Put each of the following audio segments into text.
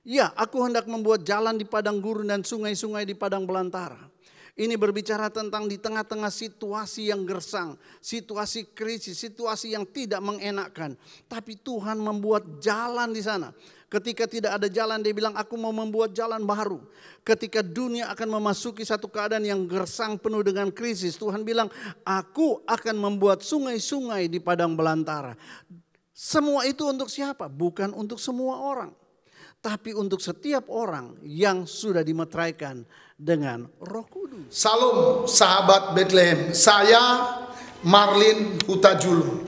Ya, aku hendak membuat jalan di padang gurun dan sungai-sungai di padang belantara. Ini berbicara tentang di tengah-tengah situasi yang gersang, situasi krisis, situasi yang tidak mengenakkan. Tapi Tuhan membuat jalan di sana. Ketika tidak ada jalan, dia bilang aku mau membuat jalan baru. Ketika dunia akan memasuki satu keadaan yang gersang penuh dengan krisis, Tuhan bilang aku akan membuat sungai-sungai di padang belantara. Semua itu untuk siapa? Bukan untuk semua orang. Tapi untuk setiap orang yang sudah dimeteraikan dengan Roh Kudus. Salam sahabat Bethlehem, saya Marlin Hutajulu.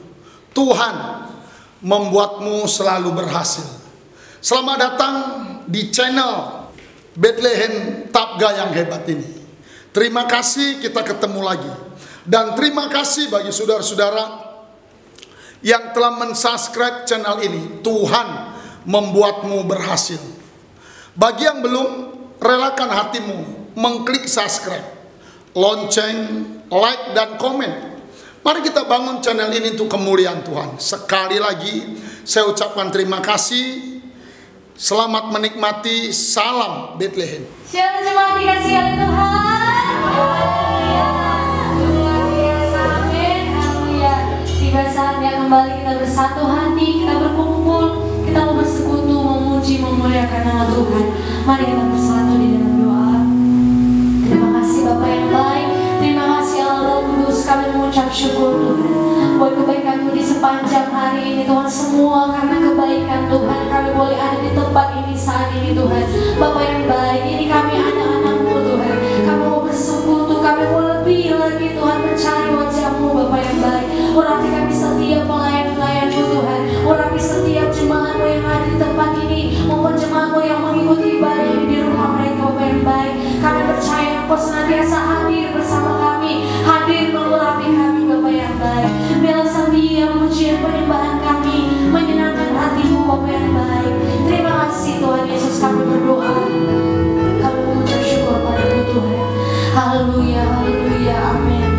Tuhan membuatmu selalu berhasil. Selamat datang di channel Bethlehem Tabga yang hebat ini. Terima kasih kita ketemu lagi. Dan terima kasih bagi saudara-saudara yang telah mensubscribe channel ini. Tuhan membuatmu berhasil. Bagi yang belum, relakan hatimu mengklik subscribe, lonceng, like, dan komen. Mari kita bangun channel ini untuk kemuliaan Tuhan. Sekali lagi saya ucapkan terima kasih. Selamat menikmati. Salam Bethlehem. Shalom jemaat dikasihi oleh Tuhan. Haleluya. Luar biasa. Amin. Haleluya. Tiba saatnya kembali kita bersatu hati, kita berkumpul, kita mau bersekutu, memuji, memuliakan nama Tuhan. Mari kita bersatu di dalam doa. Terima kasih Bapa yang baik. Terima kasih Allah Roh Kudus. Kami mengucap syukur Tuhan buat kebaikan-Mu di sepanjang hari ini Tuhan. Semua karena kebaikan Tuhan kami boleh ada di tempat ini saat ini Tuhan. Bapa yang baik, ini kami anak-anak-Mu Tuhan. Kami mau bersekutu, kami mau lebih lagi Tuhan mencari wajah-Mu Bapa yang baik. Urapi kami setiap pelayan-pelayan-Mu Tuhan. Urapi setiap jemaat-Mu yang ada di tempat ini maupun jemaat-Mu yang mengikuti ibadah ini di rumah mereka Bapa yang baik. Kami percaya Engkau senantiasa hadir bersama kami, hadir mengurapi kami Bapa yang baik. Biarlah setiap pujian penyembahan kami menyenangkan hati-Mu Bapa yang baik. Terima kasih Tuhan Yesus, kami berdoa, kami mengucap syukur pada-Mu Tuhan. Haleluya, haleluya, amin.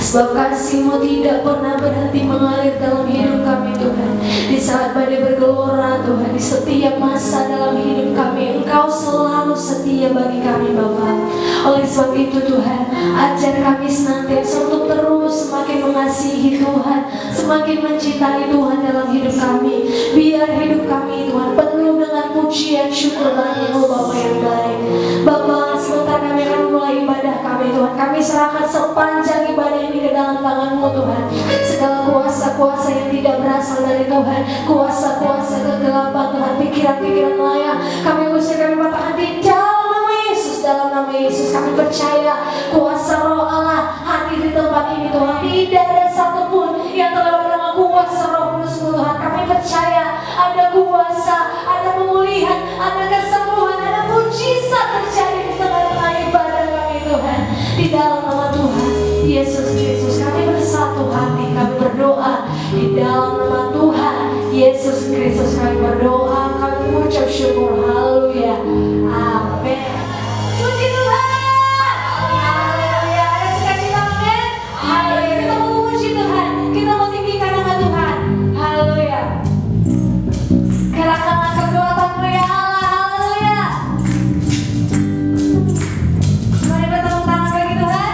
Sebab kasih-Mu tidak pernah berhenti mengalir dalam hidup kami Tuhan. Di saat badai bergelora Tuhan, di setiap masa dalam hidup kami, Engkau selalu setia bagi kami Bapa. Oleh sebab itu Tuhan, ajar kami senantiasa untuk terus semakin mengasihi Tuhan, semakin mencintai Tuhan dalam hidup kami. Biar hidup kami Tuhan penuh dengan pujian syukur bagi-Mu Bapa yang baik. Bapa, sebentar kami akan mulai ibadah kami Tuhan. Kami serahkan sepanjang ibadah ini ke dalam tangan-Mu Tuhan. Segala kuasa-kuasa yang tidak berasal dari Tuhan, kuasa-kuasa kegelapan Tuhan, pikiran-pikiran maya, kami usir, kami patahkan di dalam nama Yesus. Dalam nama Yesus kami percaya kuasa Roh Allah hadir di tempat ini Tuhan. Tidak ada satupun yang terlewat dengan kuasa Roh Kudus-Mu Tuhan. Kami percaya ada kuasa, ada pemulihan, ada kesembuhan, ada mujizat terjadi di tengah-tengah ibadah kami Tuhan. Di dalam nama Tuhan Yesus Kristus kami bersatu hati, kami berdoa. Di dalam nama Tuhan Yesus Kristus kami berdoa, kami mengucap syukur. Haleluya, amin. Puji Tuhan, haleluya. Ada sukacita, amin. Haleluya, kita mau memuji Tuhan, kita mau tinggikan nama Tuhan. Haleluya. Gerakkanlah kekuatan-Mu ya Allah. Haleluya. Mari bertepuk tangan bagi Tuhan.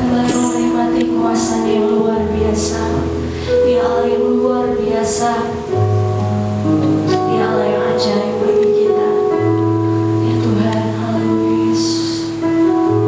kembali menikmati kuasa yang luar biasa. Dia Allah yang luar biasa. Dia Allah yang ajaib bagi kita. Ya Tuhan, haleluya Yesus. Haleluya.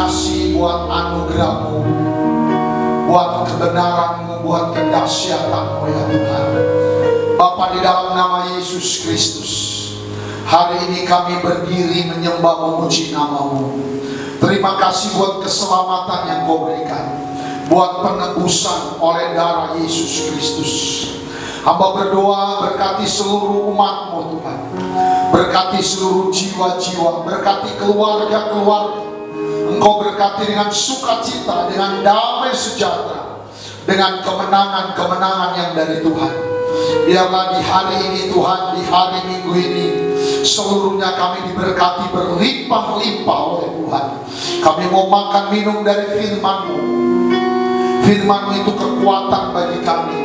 kasih buat anugerah-Mu, buat kebenaran-Mu, buat kedahsyatan-Mu ya Tuhan. Bapa, di dalam nama Yesus Kristus, hari ini kami berdiri menyembah memuji nama-Mu. Terima kasih buat keselamatan yang Kau berikan, buat penebusan oleh darah Yesus Kristus. Hamba berdoa, berkati seluruh umat-Mu Tuhan, berkati seluruh jiwa-jiwa, berkati keluarga-keluarga. Engkau berkati dengan sukacita, dengan damai sejahtera, dengan kemenangan-kemenangan yang dari Tuhan. Biarlah di hari ini Tuhan, di hari Minggu ini, seluruhnya kami diberkati berlimpah-limpah oleh Tuhan. Kami mau makan minum dari firman-Mu. Firman-Mu itu kekuatan bagi kami.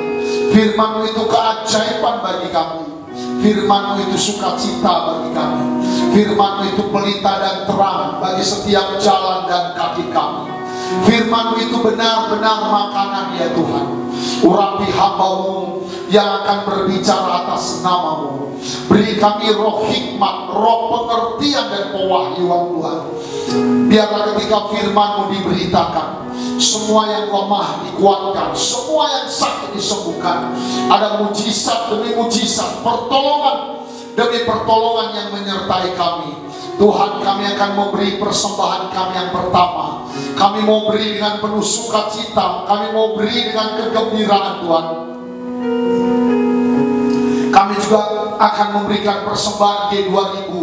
Firman-Mu itu keajaiban bagi kami. Firman-Mu itu sukacita bagi kami. Firman-Mu itu pelita dan terang bagi setiap jalan dan kaki kami. Firman-Mu itu benar-benar makanan ya Tuhan. Urapi hamba-Mu yang akan berbicara atas nama-Mu. Beri kami roh hikmat, roh pengertian dan pewahyuan Tuhan. Biarlah ketika firman-Mu diberitakan, semua yang lemah dikuatkan, semua yang sakit disembuhkan. Ada mujizat demi mujizat, pertolongan demi pertolongan yang menyertai kami. Tuhan, kami akan memberi persembahan kami yang pertama. Kami mau beri dengan penuh sukacita, kami mau beri dengan kegembiraan Tuhan. Kami juga akan memberikan persembahan G2000.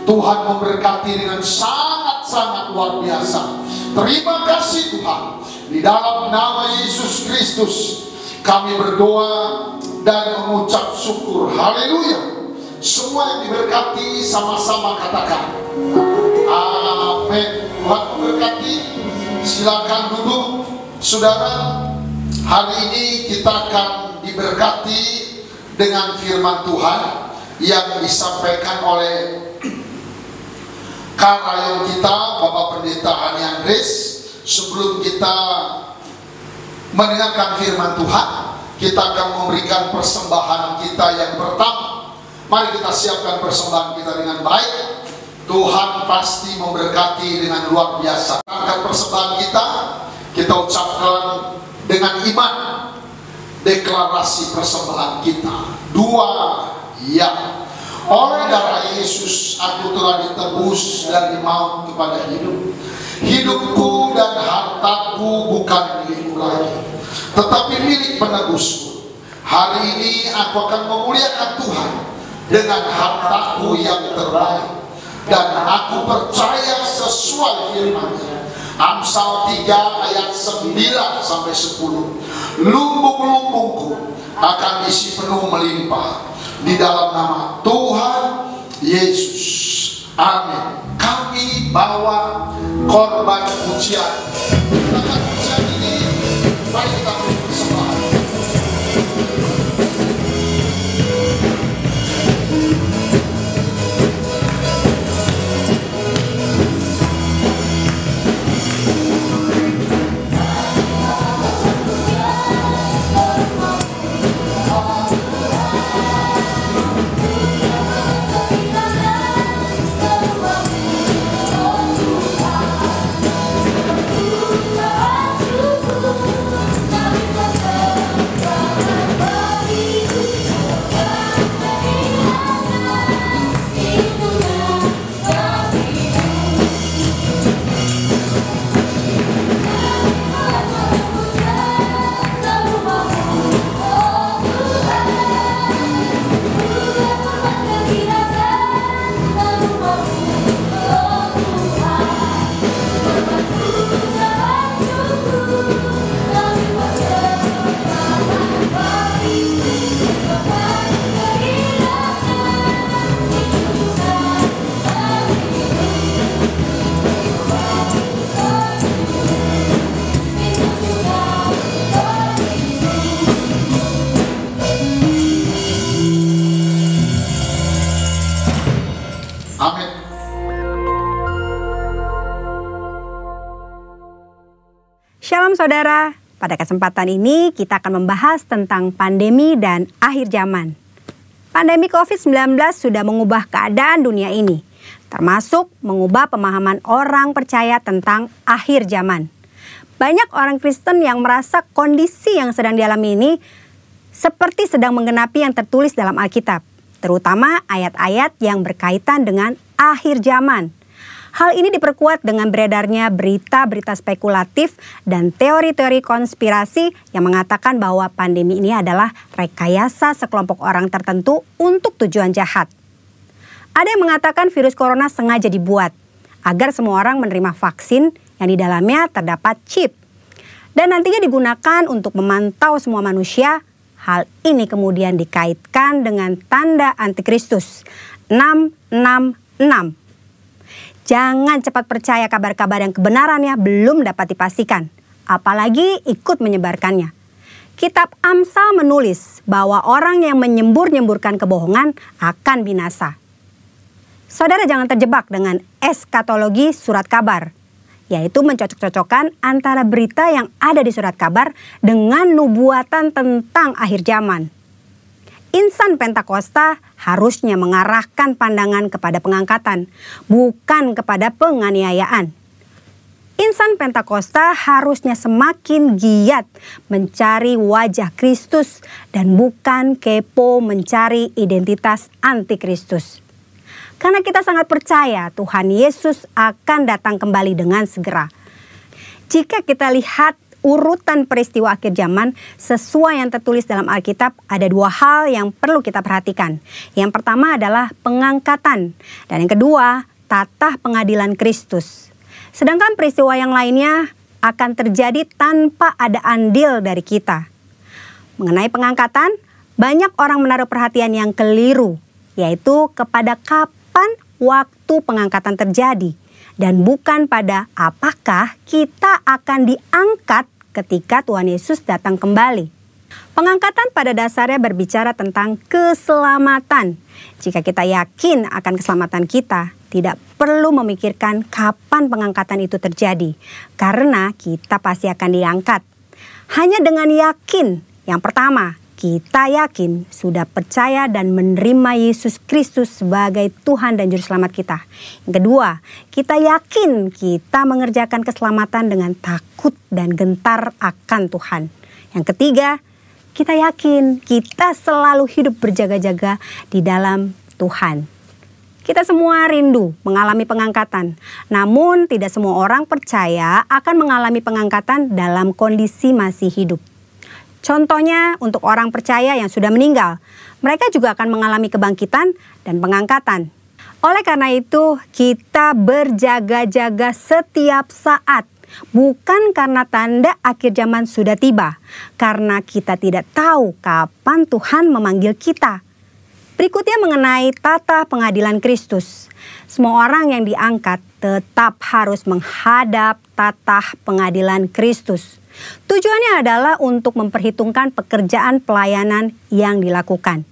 Tuhan memberkati dengan sangat-sangat luar biasa. Terima kasih Tuhan. Di dalam nama Yesus Kristus kami berdoa dan mengucap syukur. Haleluya. Semua yang diberkati sama-sama katakan amin. Tuhan memberkati. Silakan duduk saudara. Hari ini kita akan diberkati dengan firman Tuhan yang disampaikan oleh karyawan kita, Bapak Pendeta Hani Andres. Sebelum kita mendengarkan firman Tuhan, kita akan memberikan persembahan kita yang pertama. Mari kita siapkan persembahan kita dengan baik. Tuhan pasti memberkati dengan luar biasa. Angkat persembahan kita ucapkan dengan iman. Deklarasi persembahan kita. 2, ya. Oleh darah Yesus aku telah ditebus dari maut kepada hidup. Hidupku dan hartaku bukan milikku lagi, tetapi milik penebusku. Hari ini aku akan memuliakan Tuhan dengan hartaku yang terbaik. Dan aku percaya sesuai firman-Nya. Amsal 3 ayat 9-10. Lumbung-lumbungku akan isi penuh melimpah di dalam nama Tuhan Yesus. Amin. Kami bawa korban pujian. Dengan pujian ini, mari kita berpersembahan. Shalom saudara, pada kesempatan ini kita akan membahas tentang pandemi dan akhir zaman. Pandemi COVID-19 sudah mengubah keadaan dunia ini. termasuk mengubah pemahaman orang percaya tentang akhir zaman. Banyak orang Kristen yang merasa kondisi yang sedang dialami ini seperti sedang menggenapi yang tertulis dalam Alkitab, terutama ayat-ayat yang berkaitan dengan akhir zaman. Hal ini diperkuat dengan beredarnya berita-berita spekulatif dan teori-teori konspirasi yang mengatakan bahwa pandemi ini adalah rekayasa sekelompok orang tertentu untuk tujuan jahat. Ada yang mengatakan virus corona sengaja dibuat agar semua orang menerima vaksin yang di dalamnya terdapat chip dan nantinya digunakan untuk memantau semua manusia. Hal ini kemudian dikaitkan dengan tanda antikristus 666. Jangan cepat percaya kabar-kabar yang kebenarannya belum dapat dipastikan, apalagi ikut menyebarkannya. Kitab Amsal menulis bahwa orang yang menyembur-nyemburkan kebohongan akan binasa. Saudara jangan terjebak dengan eskatologi surat kabar, yaitu mencocok-cocokkan antara berita yang ada di surat kabar dengan nubuatan tentang akhir zaman. Insan Pentakosta harusnya mengarahkan pandangan kepada pengangkatan, bukan kepada penganiayaan. Insan Pentakosta harusnya semakin giat mencari wajah Kristus dan bukan kepo mencari identitas antikristus. Karena kita sangat percaya Tuhan Yesus akan datang kembali dengan segera. Jika kita lihat urutan peristiwa akhir zaman sesuai yang tertulis dalam Alkitab, ada dua hal yang perlu kita perhatikan. Yang pertama adalah pengangkatan dan yang kedua tatah pengadilan Kristus. Sedangkan peristiwa yang lainnya akan terjadi tanpa ada andil dari kita. Mengenai pengangkatan, banyak orang menaruh perhatian yang keliru, yaitu kepada kapan waktu pengangkatan terjadi dan bukan pada apakah kita akan diangkat ketika Tuhan Yesus datang kembali. Pengangkatan pada dasarnya berbicara tentang keselamatan. Jika kita yakin akan keselamatan kita, tidak perlu memikirkan kapan pengangkatan itu terjadi, karena kita pasti akan diangkat. Hanya dengan yakin, yang pertama, kita yakin sudah percaya dan menerima Yesus Kristus sebagai Tuhan dan Juru Selamat kita. Yang kedua, kita yakin kita mengerjakan keselamatan dengan takut dan gentar akan Tuhan. Yang ketiga, kita yakin kita selalu hidup berjaga-jaga di dalam Tuhan. Kita semua rindu mengalami pengangkatan, namun tidak semua orang percaya akan mengalami pengangkatan dalam kondisi masih hidup. Contohnya untuk orang percaya yang sudah meninggal, mereka juga akan mengalami kebangkitan dan pengangkatan. Oleh karena itu, kita berjaga-jaga setiap saat, bukan karena tanda akhir zaman sudah tiba, karena kita tidak tahu kapan Tuhan memanggil kita. Berikutnya mengenai tata pengadilan Kristus. Semua orang yang diangkat tetap harus menghadap tata pengadilan Kristus. Tujuannya adalah untuk memperhitungkan pekerjaan pelayanan yang dilakukan.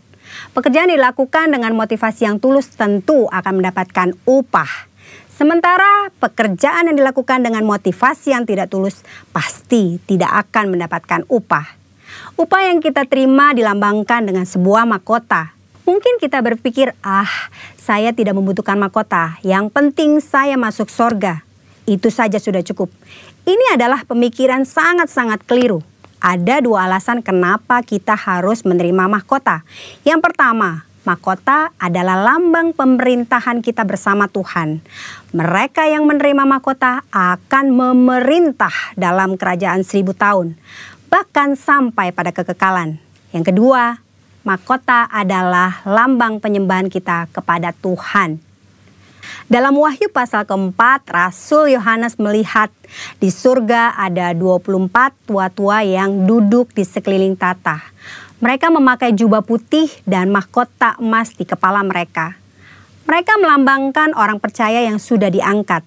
Pekerjaan dilakukan dengan motivasi yang tulus tentu akan mendapatkan upah. Sementara pekerjaan yang dilakukan dengan motivasi yang tidak tulus pasti tidak akan mendapatkan upah. Upah yang kita terima dilambangkan dengan sebuah mahkota. Mungkin kita berpikir, saya tidak membutuhkan mahkota, yang penting saya masuk sorga. Itu saja sudah cukup. Ini adalah pemikiran sangat-sangat keliru. Ada dua alasan kenapa kita harus menerima mahkota. Yang pertama, mahkota adalah lambang pemerintahan kita bersama Tuhan. Mereka yang menerima mahkota akan memerintah dalam kerajaan 1000 tahun, bahkan sampai pada kekekalan. Yang kedua, mahkota adalah lambang penyembahan kita kepada Tuhan. Dalam Wahyu pasal keempat, Rasul Yohanes melihat di surga ada 24 tua-tua yang duduk di sekeliling tata. Mereka memakai jubah putih dan mahkota emas di kepala mereka. Mereka melambangkan orang percaya yang sudah diangkat.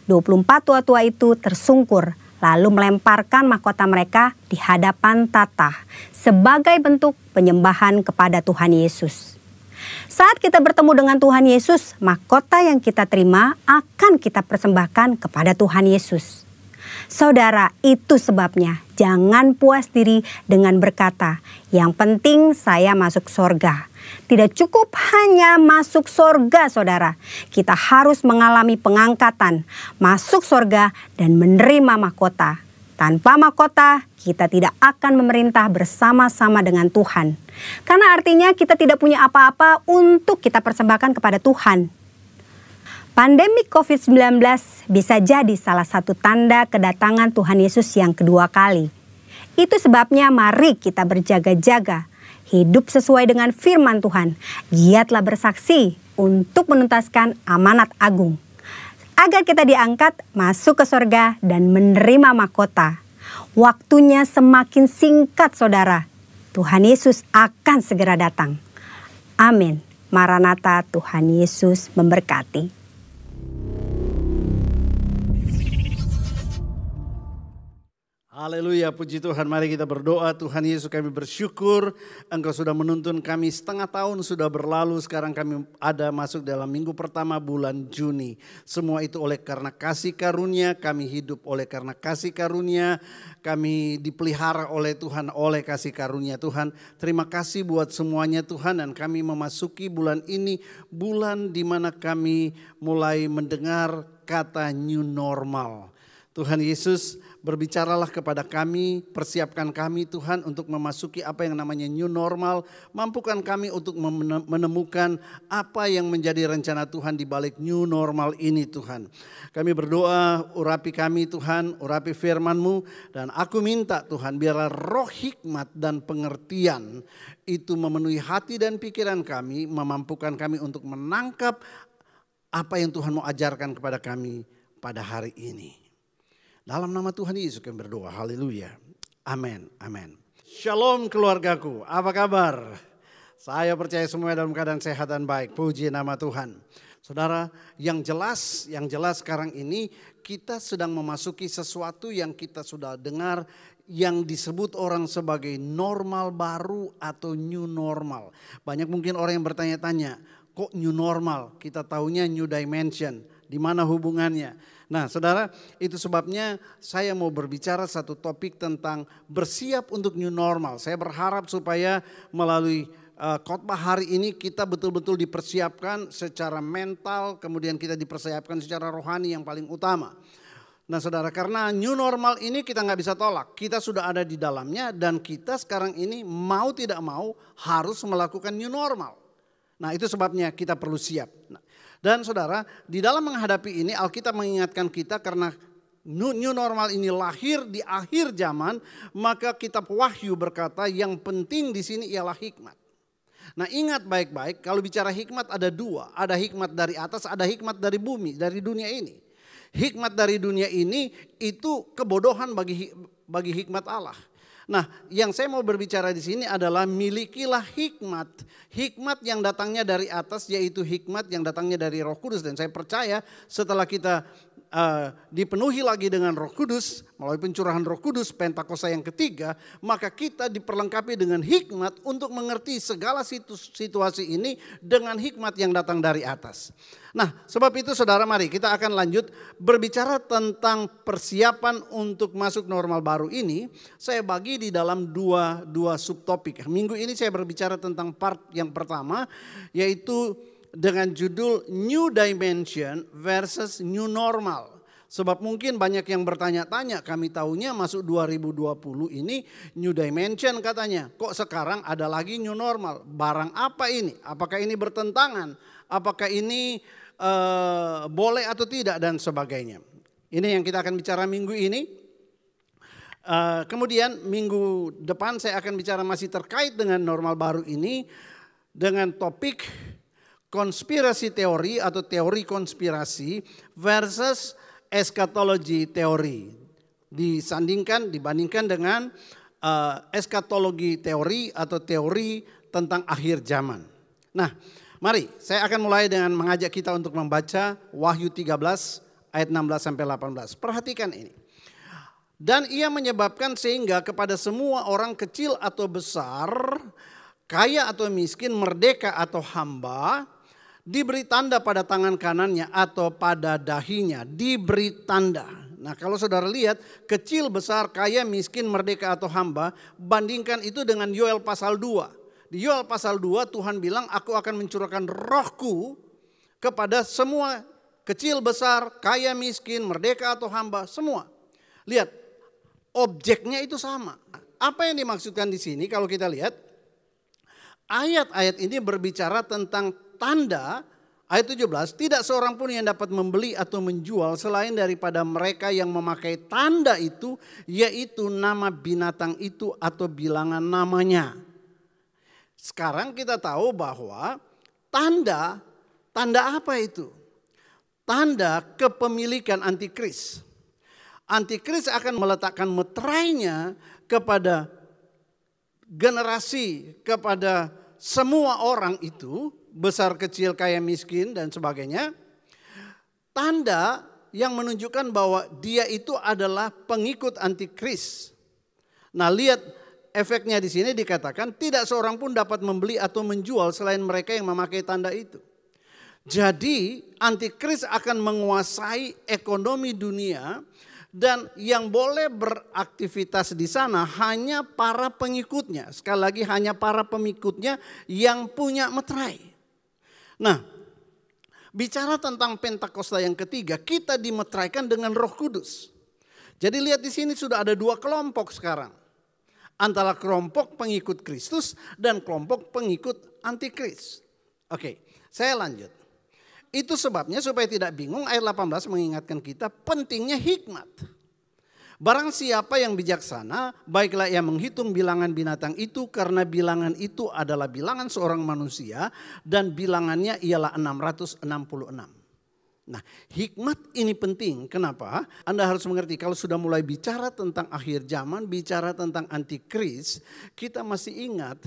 24 tua-tua itu tersungkur, lalu melemparkan mahkota mereka di hadapan tata sebagai bentuk penyembahan kepada Tuhan Yesus. Saat kita bertemu dengan Tuhan Yesus, mahkota yang kita terima akan kita persembahkan kepada Tuhan Yesus. Saudara, itu sebabnya jangan puas diri dengan berkata, yang penting saya masuk surga. Tidak cukup hanya masuk surga, saudara. Kita harus mengalami pengangkatan, masuk surga dan menerima mahkota. Tanpa mahkota, kita tidak akan memerintah bersama-sama dengan Tuhan. Karena artinya kita tidak punya apa-apa untuk kita persembahkan kepada Tuhan. Pandemi COVID-19 bisa jadi salah satu tanda kedatangan Tuhan Yesus yang kedua kali. Itu sebabnya mari kita berjaga-jaga, hidup sesuai dengan firman Tuhan, giatlah bersaksi untuk menuntaskan amanat agung. Agar kita diangkat masuk ke surga dan menerima mahkota. Waktunya semakin singkat, saudara. Tuhan Yesus akan segera datang. Amin. Maranatha, Tuhan Yesus memberkati. Haleluya, puji Tuhan. Mari kita berdoa. Tuhan Yesus, kami bersyukur Engkau sudah menuntun kami setengah tahun sudah berlalu. Sekarang kami ada masuk dalam minggu pertama bulan Juni. Semua itu oleh karena kasih karunia, kami hidup oleh karena kasih karunia. Kami dipelihara oleh Tuhan oleh kasih karunia Tuhan. Terima kasih buat semuanya Tuhan, dan kami memasuki bulan ini. Bulan di mana kami mulai mendengar kata new normal. Tuhan Yesus, berbicaralah kepada kami, persiapkan kami Tuhan untuk memasuki apa yang namanya new normal. Mampukan kami untuk menemukan apa yang menjadi rencana Tuhan di balik new normal ini Tuhan. Kami berdoa, urapi kami Tuhan, urapi firman-Mu. Dan aku minta Tuhan, biarlah roh hikmat dan pengertian itu memenuhi hati dan pikiran kami. Memampukan kami untuk menangkap apa yang Tuhan mau ajarkan kepada kami pada hari ini. Dalam nama Tuhan Yesus kami berdoa, haleluya, amin, amin. Shalom keluargaku, apa kabar? Saya percaya semua dalam keadaan sehat dan baik, puji nama Tuhan. Saudara, yang jelas sekarang ini kita sedang memasuki sesuatu yang kita sudah dengar, yang disebut orang sebagai normal baru atau new normal. Banyak mungkin orang yang bertanya-tanya, kok new normal? Kita taunya new dimension, di mana hubungannya? Nah saudara, itu sebabnya saya mau berbicara satu topik tentang bersiap untuk new normal. Saya berharap supaya melalui khotbah hari ini kita betul-betul dipersiapkan secara mental, kemudian kita dipersiapkan secara rohani yang paling utama. Nah saudara, karena new normal ini kita nggak bisa tolak. Kita sudah ada di dalamnya dan kita sekarang ini mau tidak mau harus melakukan new normal. Nah itu sebabnya kita perlu siap. Dan saudara, di dalam menghadapi ini Alkitab mengingatkan kita karena new normal ini lahir di akhir zaman, maka kitab Wahyu berkata yang penting di sini ialah hikmat. Nah ingat baik-baik, kalau bicara hikmat ada dua, ada hikmat dari atas, ada hikmat dari bumi, dari dunia ini. Hikmat dari dunia ini itu kebodohan bagi hikmat Allah. Nah, yang saya mau berbicara di sini adalah milikilah hikmat. Hikmat yang datangnya dari atas, yaitu hikmat yang datangnya dari Roh Kudus. Dan saya percaya setelah kita dipenuhi lagi dengan Roh Kudus, melalui pencurahan Roh Kudus Pentakosta yang ketiga, maka kita diperlengkapi dengan hikmat untuk mengerti segala situasi ini dengan hikmat yang datang dari atas. Nah, sebab itu saudara, mari kita akan lanjut berbicara tentang persiapan untuk masuk normal baru ini. Saya bagi di dalam dua subtopik. Minggu ini saya berbicara tentang part yang pertama, yaitu dengan judul New Dimension versus New Normal. Sebab mungkin banyak yang bertanya-tanya, kami tahunya masuk 2020 ini New Dimension katanya. Kok sekarang ada lagi New Normal? Barang apa ini? Apakah ini bertentangan? Apakah ini boleh atau tidak dan sebagainya. Ini yang kita akan bicara minggu ini. Kemudian minggu depan saya akan bicara masih terkait dengan normal baru ini. Dengan topik konspirasi teori atau teori konspirasi versus eskatologi teori. Dibandingkan dengan eskatologi teori atau teori tentang akhir zaman. Nah, mari saya akan mulai dengan mengajak kita untuk membaca Wahyu 13 ayat 16 sampai 18. Perhatikan ini. Dan ia menyebabkan sehingga kepada semua orang kecil atau besar, kaya atau miskin, merdeka atau hamba, diberi tanda pada tangan kanannya atau pada dahinya, diberi tanda. Nah kalau saudara lihat kecil, besar, kaya, miskin, merdeka atau hamba, bandingkan itu dengan Yoel pasal 2. Di Yoel pasal 2 Tuhan bilang aku akan mencurahkan rohku kepada semua kecil, besar, kaya, miskin, merdeka atau hamba, semua. Lihat objeknya itu sama. Apa yang dimaksudkan di sini kalau kita lihat ayat-ayat ini berbicara tentang tanda. Ayat 17, tidak seorang pun yang dapat membeli atau menjual selain daripada mereka yang memakai tanda itu, yaitu nama binatang itu atau bilangan namanya. Sekarang kita tahu bahwa tanda apa itu? Tanda kepemilikan antikris. Antikris akan meletakkan meterainya kepada generasi, kepada semua orang itu, besar, kecil, kaya, miskin, dan sebagainya. Tanda yang menunjukkan bahwa dia itu adalah pengikut antikris. Nah lihat efeknya di sini dikatakan tidak seorang pun dapat membeli atau menjual selain mereka yang memakai tanda itu. Jadi antikris akan menguasai ekonomi dunia dan yang boleh beraktivitas di sana hanya para pengikutnya. Sekali lagi hanya para pengikutnya yang punya meterai. Nah, bicara tentang Pentakosta yang ketiga, kita dimeteraikan dengan Roh Kudus. Jadi lihat di sini sudah ada 2 kelompok sekarang. Antara kelompok pengikut Kristus dan kelompok pengikut antikris. Oke, saya lanjut. Itu sebabnya supaya tidak bingung ayat 18 mengingatkan kita pentingnya hikmat. Barang siapa yang bijaksana, baiklah ia menghitung bilangan binatang itu karena bilangan itu adalah bilangan seorang manusia dan bilangannya ialah 666. Nah, hikmat ini penting. Kenapa? Anda harus mengerti kalau sudah mulai bicara tentang akhir zaman, bicara tentang antikris, kita masih ingat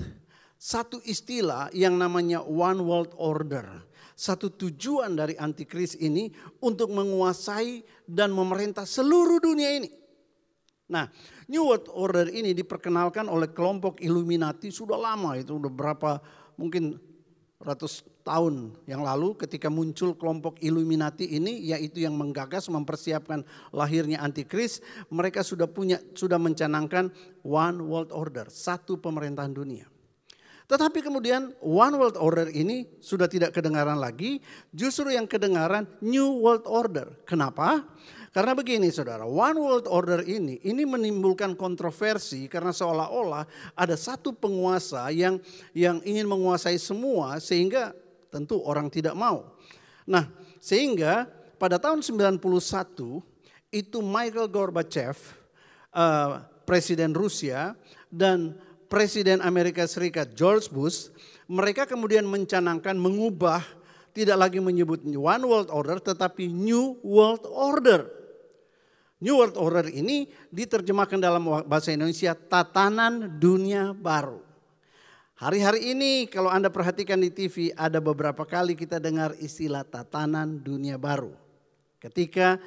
satu istilah yang namanya one world order. Satu tujuan dari antikris ini untuk menguasai dan memerintah seluruh dunia ini. Nah, New World Order ini diperkenalkan oleh kelompok Illuminati sudah lama, itu udah berapa mungkin ratus tahun yang lalu ketika muncul kelompok Illuminati ini, yaitu yang menggagas mempersiapkan lahirnya antikris. Mereka sudah mencanangkan One World Order, satu pemerintahan dunia. Tetapi kemudian One World Order ini sudah tidak kedengaran lagi, justru yang kedengaran New World Order. Kenapa? Karena begini saudara, One World Order ini menimbulkan kontroversi karena seolah-olah ada satu penguasa yang ingin menguasai semua sehingga tentu orang tidak mau. Nah sehingga pada tahun 91 itu Mikhail Gorbachev, Presiden Rusia dan Presiden Amerika Serikat George Bush, mereka kemudian mencanangkan mengubah, tidak lagi menyebut One World Order tetapi New World Order. New World Order ini diterjemahkan dalam bahasa Indonesia tatanan dunia baru. Hari-hari ini kalau Anda perhatikan di TV ada beberapa kali kita dengar istilah tatanan dunia baru. Ketika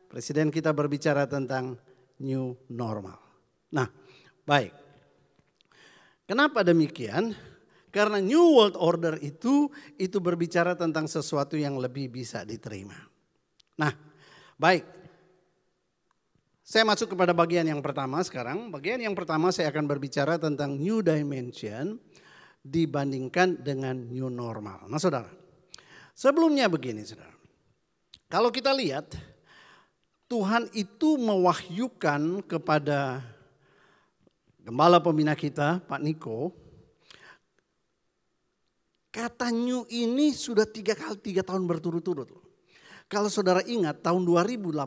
Presiden kita berbicara tentang new normal. Nah baik. Kenapa demikian? Karena New World Order itu berbicara tentang sesuatu yang lebih bisa diterima. Nah baik. Saya masuk kepada bagian yang pertama sekarang. Bagian yang pertama saya akan berbicara tentang new dimension dibandingkan dengan new normal. Nah saudara, sebelumnya begini saudara. Kalau kita lihat Tuhan itu mewahyukan kepada gembala pembina kita Pak Niko. Kata new ini sudah 3 tahun berturut-turut. Kalau saudara ingat tahun 2018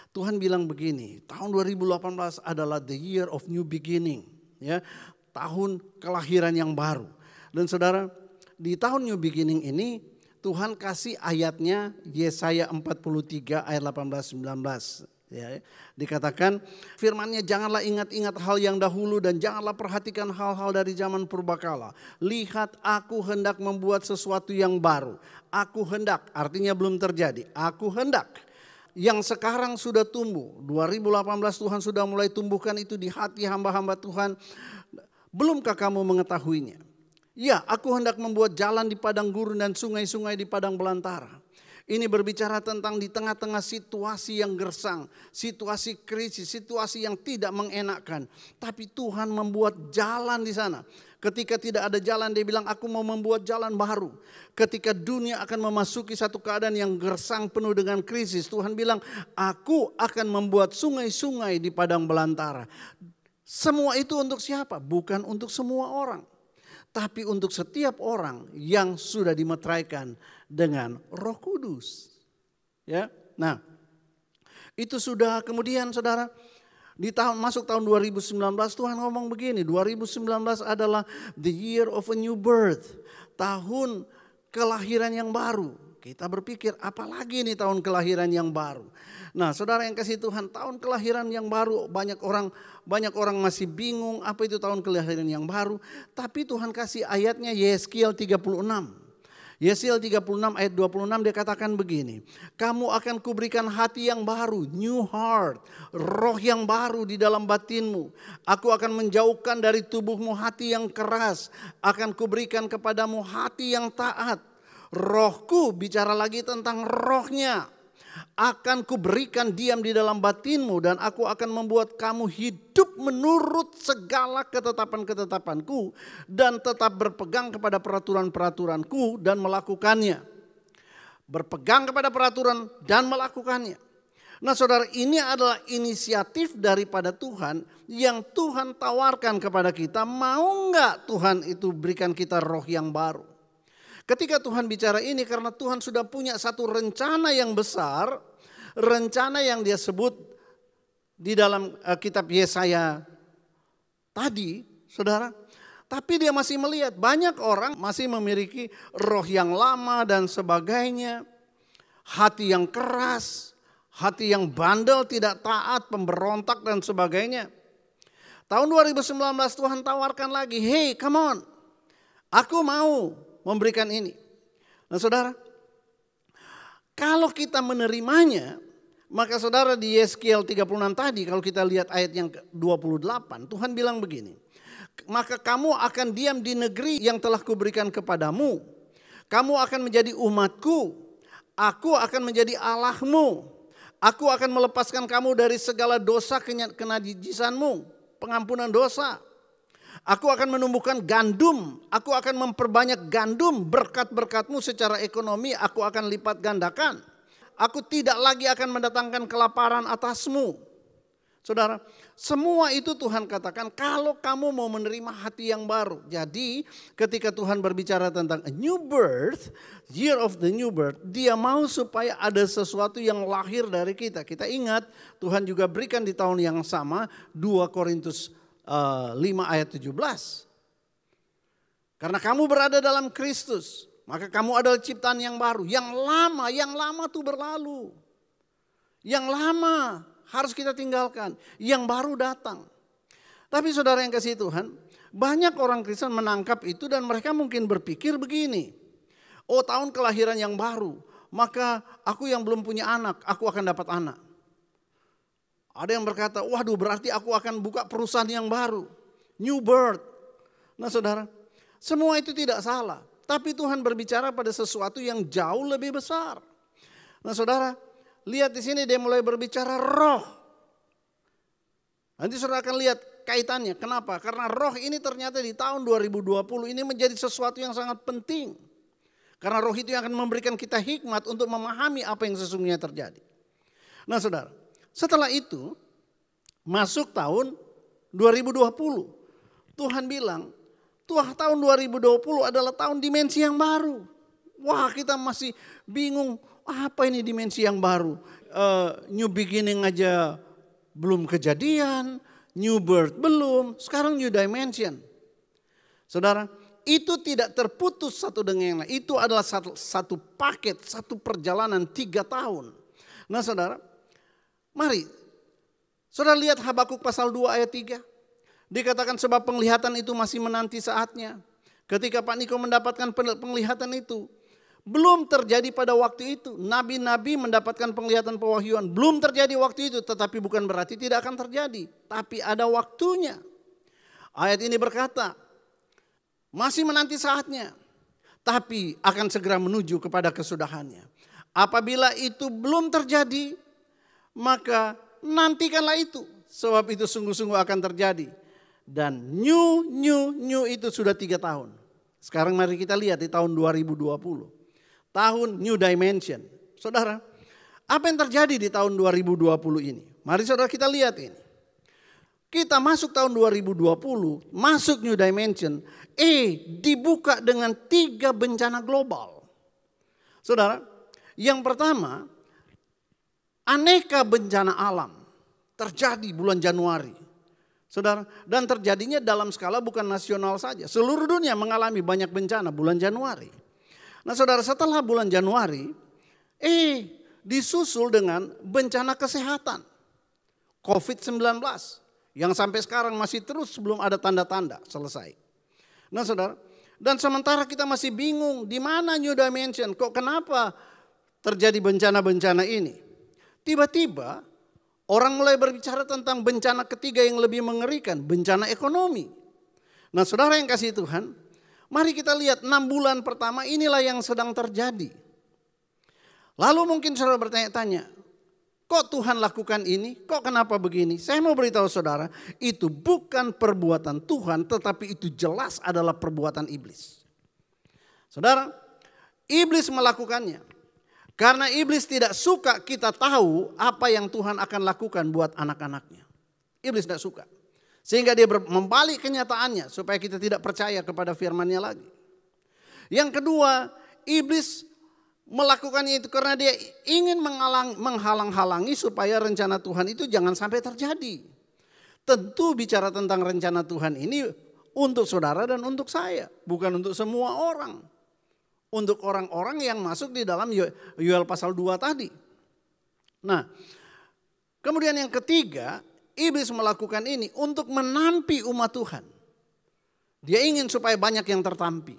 Tuhan bilang begini, tahun 2018 adalah the year of new beginning, ya, tahun kelahiran yang baru. Dan saudara, di tahun new beginning ini Tuhan kasih ayatnya Yesaya 43 ayat 18-19. Ya, dikatakan firman-Nya janganlah ingat-ingat hal yang dahulu dan janganlah perhatikan hal-hal dari zaman purbakala. Lihat aku hendak membuat sesuatu yang baru. Aku hendak, artinya belum terjadi. Aku hendak. Yang sekarang sudah tumbuh. 2018 Tuhan sudah mulai tumbuhkan itu di hati hamba-hamba Tuhan. Belumkah kamu mengetahuinya? Ya, aku hendak membuat jalan di padang gurun dan sungai-sungai di padang belantara. Ini berbicara tentang di tengah-tengah situasi yang gersang, situasi krisis, situasi yang tidak mengenakkan. Tapi Tuhan membuat jalan di sana. Ketika tidak ada jalan, dia bilang, aku mau membuat jalan baru. Ketika dunia akan memasuki satu keadaan yang gersang penuh dengan krisis, Tuhan bilang, aku akan membuat sungai-sungai di padang belantara. Semua itu untuk siapa? Bukan untuk semua orang. Tapi untuk setiap orang yang sudah dimeteraikan dengan Roh Kudus. Ya. Nah, itu sudah kemudian saudara masuk tahun 2019 Tuhan ngomong begini, 2019 adalah the year of a new birth, tahun kelahiran yang baru. Kita berpikir apalagi nih tahun kelahiran yang baru. Nah, saudara yang kasih Tuhan, tahun kelahiran yang baru banyak orang masih bingung apa itu tahun kelahiran yang baru. Tapi Tuhan kasih ayatnya Yeskiel 36. Yeskiel 36 ayat 26 dia katakan begini. Kamu akan kuberikan hati yang baru, new heart, roh yang baru di dalam batinmu. Aku akan menjauhkan dari tubuhmu hati yang keras. Akan kuberikan kepadamu hati yang taat. Rohku, bicara lagi tentang rohnya. Akan kuberikan diam di dalam batinmu dan aku akan membuat kamu hidup menurut segala ketetapan-ketetapanku dan tetap berpegang kepada peraturan-peraturanku dan melakukannya. Berpegang kepada peraturan dan melakukannya. Nah saudara, ini adalah inisiatif daripada Tuhan yang Tuhan tawarkan kepada kita. Mau enggak Tuhan itu berikan kita roh yang baru? Ketika Tuhan bicara ini karena Tuhan sudah punya satu rencana yang besar, rencana yang dia sebut di dalam kitab Yesaya tadi, saudara. Tapi dia masih melihat banyak orang masih memiliki roh yang lama dan sebagainya, hati yang keras, hati yang bandel, tidak taat, pemberontak dan sebagainya. Tahun 2019 Tuhan tawarkan lagi, hey come on, aku mau memberikan ini. Nah saudara, kalau kita menerimanya, maka saudara di Yeskiel 36 tadi kalau kita lihat ayat yang 28, Tuhan bilang begini. Maka kamu akan diam di negeri yang telah kuberikan kepadamu. Kamu akan menjadi umatku. Aku akan menjadi Allahmu. Aku akan melepaskan kamu dari segala dosa kenajisanmu, pengampunan dosa. Aku akan menumbuhkan gandum, aku akan memperbanyak gandum, berkat-berkatmu secara ekonomi aku akan lipat gandakan. Aku tidak lagi akan mendatangkan kelaparan atasmu. Saudara, semua itu Tuhan katakan kalau kamu mau menerima hati yang baru. Jadi ketika Tuhan berbicara tentang a new birth, year of the new birth, dia mau supaya ada sesuatu yang lahir dari kita. Kita ingat Tuhan juga berikan di tahun yang sama 2 Korintus 5 ayat 17. Karena kamu berada dalam Kristus, maka kamu adalah ciptaan yang baru. Yang lama tuh berlalu. Yang lama harus kita tinggalkan. Yang baru datang. Tapi saudara yang kasih Tuhan, banyak orang Kristen menangkap itu dan mereka mungkin berpikir begini. Oh tahun kelahiran yang baru, maka aku yang belum punya anak, aku akan dapat anak. Ada yang berkata, waduh berarti aku akan buka perusahaan yang baru. New birth. Nah saudara, semua itu tidak salah. Tapi Tuhan berbicara pada sesuatu yang jauh lebih besar. Nah saudara, lihat di sini dia mulai berbicara roh. Nanti saudara akan lihat kaitannya. Kenapa? Karena roh ini ternyata di tahun 2020 ini menjadi sesuatu yang sangat penting. Karena roh itu yang akan memberikan kita hikmat untuk memahami apa yang sesungguhnya terjadi. Nah saudara, setelah itu masuk tahun 2020. Tuhan bilang, tahun 2020 adalah tahun dimensi yang baru. Wah kita masih bingung, apa ini dimensi yang baru? New beginning aja belum kejadian, new birth belum, sekarang new dimension. Saudara, itu tidak terputus satu dengan yang lain. Itu adalah satu paket, satu perjalanan 3 tahun. Nah saudara, mari, saudara lihat Habakuk pasal 2 ayat 3. Dikatakan sebab penglihatan itu masih menanti saatnya. Ketika Pak Niko mendapatkan penglihatan itu, belum terjadi pada waktu itu. Nabi-nabi mendapatkan penglihatan pewahyuan, belum terjadi waktu itu. Tetapi bukan berarti tidak akan terjadi. Tapi ada waktunya. Ayat ini berkata, masih menanti saatnya. Tapi akan segera menuju kepada kesudahannya. Apabila itu belum terjadi, maka nantikanlah itu. Sebab itu sungguh-sungguh akan terjadi. Dan new itu sudah 3 tahun. Sekarang mari kita lihat di tahun 2020. Tahun new dimension. Saudara, apa yang terjadi di tahun 2020 ini? Mari saudara kita lihat ini. Kita masuk tahun 2020, masuk new dimension. Dibuka dengan 3 bencana global. Saudara, yang pertama, aneka bencana alam terjadi bulan Januari. Saudara, dan terjadinya dalam skala bukan nasional saja. Seluruh dunia mengalami banyak bencana bulan Januari. Nah saudara, setelah bulan Januari, disusul dengan bencana kesehatan. COVID-19 yang sampai sekarang masih terus belum ada tanda-tanda selesai. Nah saudara, dan sementara kita masih bingung di mana new dimension, kok kenapa terjadi bencana-bencana ini. Tiba-tiba orang mulai berbicara tentang bencana ketiga yang lebih mengerikan, bencana ekonomi. Nah saudara yang kasih Tuhan, mari kita lihat 6 bulan pertama inilah yang sedang terjadi. Lalu mungkin saudara bertanya-tanya, kok Tuhan lakukan ini? Kok kenapa begini? Saya mau beritahu saudara, itu bukan perbuatan Tuhan, tetapi itu jelas adalah perbuatan iblis. Saudara, iblis melakukannya. Karena iblis tidak suka kita tahu apa yang Tuhan akan lakukan buat anak-anaknya. Iblis tidak suka. Sehingga dia membalik kenyataannya supaya kita tidak percaya kepada firman-Nya lagi. Yang kedua, iblis melakukannya itu karena dia ingin menghalang-halangi supaya rencana Tuhan itu jangan sampai terjadi. Tentu bicara tentang rencana Tuhan ini untuk saudara dan untuk saya, bukan untuk semua orang. Untuk orang-orang yang masuk di dalam Yoel pasal 2 tadi. Nah, kemudian yang ketiga, iblis melakukan ini untuk menampi umat Tuhan. Dia ingin supaya banyak yang tertampi.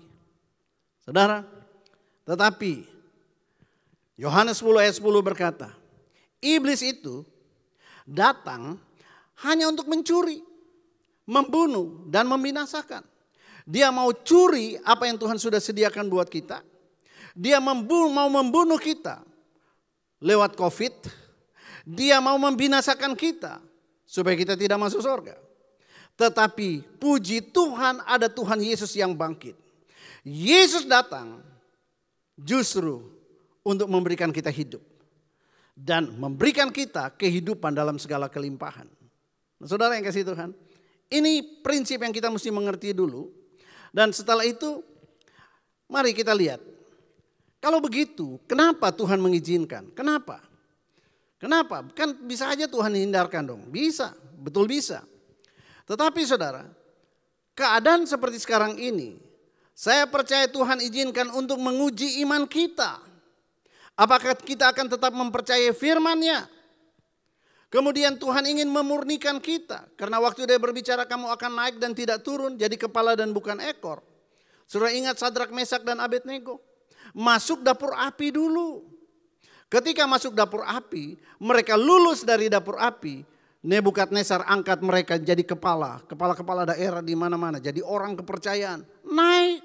Saudara, tetapi Yohanes 10 ayat 10 berkata, iblis itu datang hanya untuk mencuri, membunuh dan membinasakan. Dia mau curi apa yang Tuhan sudah sediakan buat kita. Dia mau membunuh kita lewat COVID. Dia mau membinasakan kita supaya kita tidak masuk surga. Tetapi puji Tuhan ada Tuhan Yesus yang bangkit. Yesus datang justru untuk memberikan kita hidup. Dan memberikan kita kehidupan dalam segala kelimpahan. Nah, saudara yang kasih Tuhan, ini prinsip yang kita mesti mengerti dulu. Dan setelah itu mari kita lihat. Kalau begitu kenapa Tuhan mengizinkan? Kenapa? Kenapa? Kan bisa aja Tuhan hindarkan dong. Bisa, betul bisa. Tetapi saudara, keadaan seperti sekarang ini, saya percaya Tuhan izinkan untuk menguji iman kita. Apakah kita akan tetap mempercayai firman-Nya? Kemudian Tuhan ingin memurnikan kita. Karena waktu dia berbicara kamu akan naik dan tidak turun. Jadi kepala dan bukan ekor. Saudara ingat Sadrak, Mesak dan Abednego. Masuk dapur api dulu. Ketika masuk dapur api. Mereka lulus dari dapur api. Nebukadnezar angkat mereka jadi kepala-kepala daerah di mana-mana. Jadi orang kepercayaan. Naik.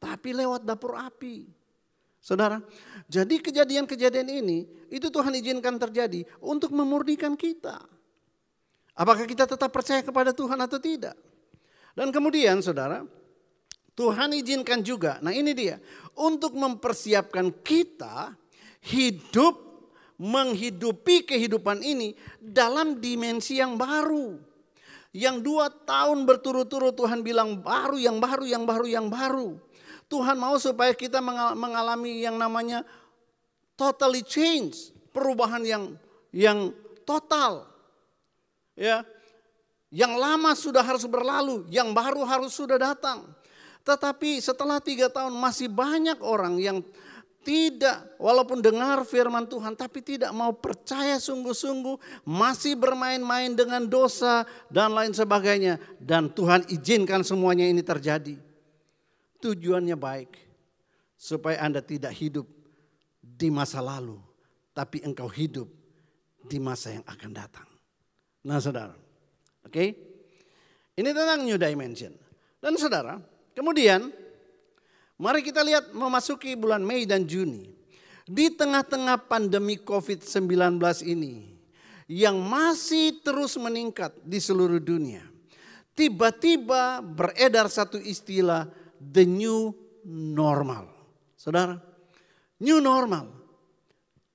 Tapi lewat dapur api. Saudara, jadi kejadian-kejadian ini itu Tuhan izinkan terjadi untuk memurnikan kita. Apakah kita tetap percaya kepada Tuhan atau tidak? Dan kemudian saudara, Tuhan izinkan juga, nah ini dia, untuk mempersiapkan kita hidup, menghidupi kehidupan ini dalam dimensi yang baru. Yang 2 tahun berturut-turut Tuhan bilang baru, yang baru. Tuhan mau supaya kita mengalami yang namanya totally change, perubahan yang total. Ya. Yang lama sudah harus berlalu, yang baru harus sudah datang. Tetapi setelah 3 tahun masih banyak orang yang tidak, walaupun dengar firman Tuhan tapi tidak mau percaya sungguh-sungguh, masih bermain-main dengan dosa dan lain sebagainya. Dan Tuhan izinkan semuanya ini terjadi. Tujuannya baik, supaya Anda tidak hidup di masa lalu, tapi engkau hidup di masa yang akan datang. Nah saudara, oke? Ini tentang new dimension. Dan saudara, kemudian mari kita lihat memasuki bulan Mei dan Juni. Di tengah-tengah pandemi COVID-19 ini yang masih terus meningkat di seluruh dunia, tiba-tiba beredar satu istilah, the new normal. Saudara, new normal.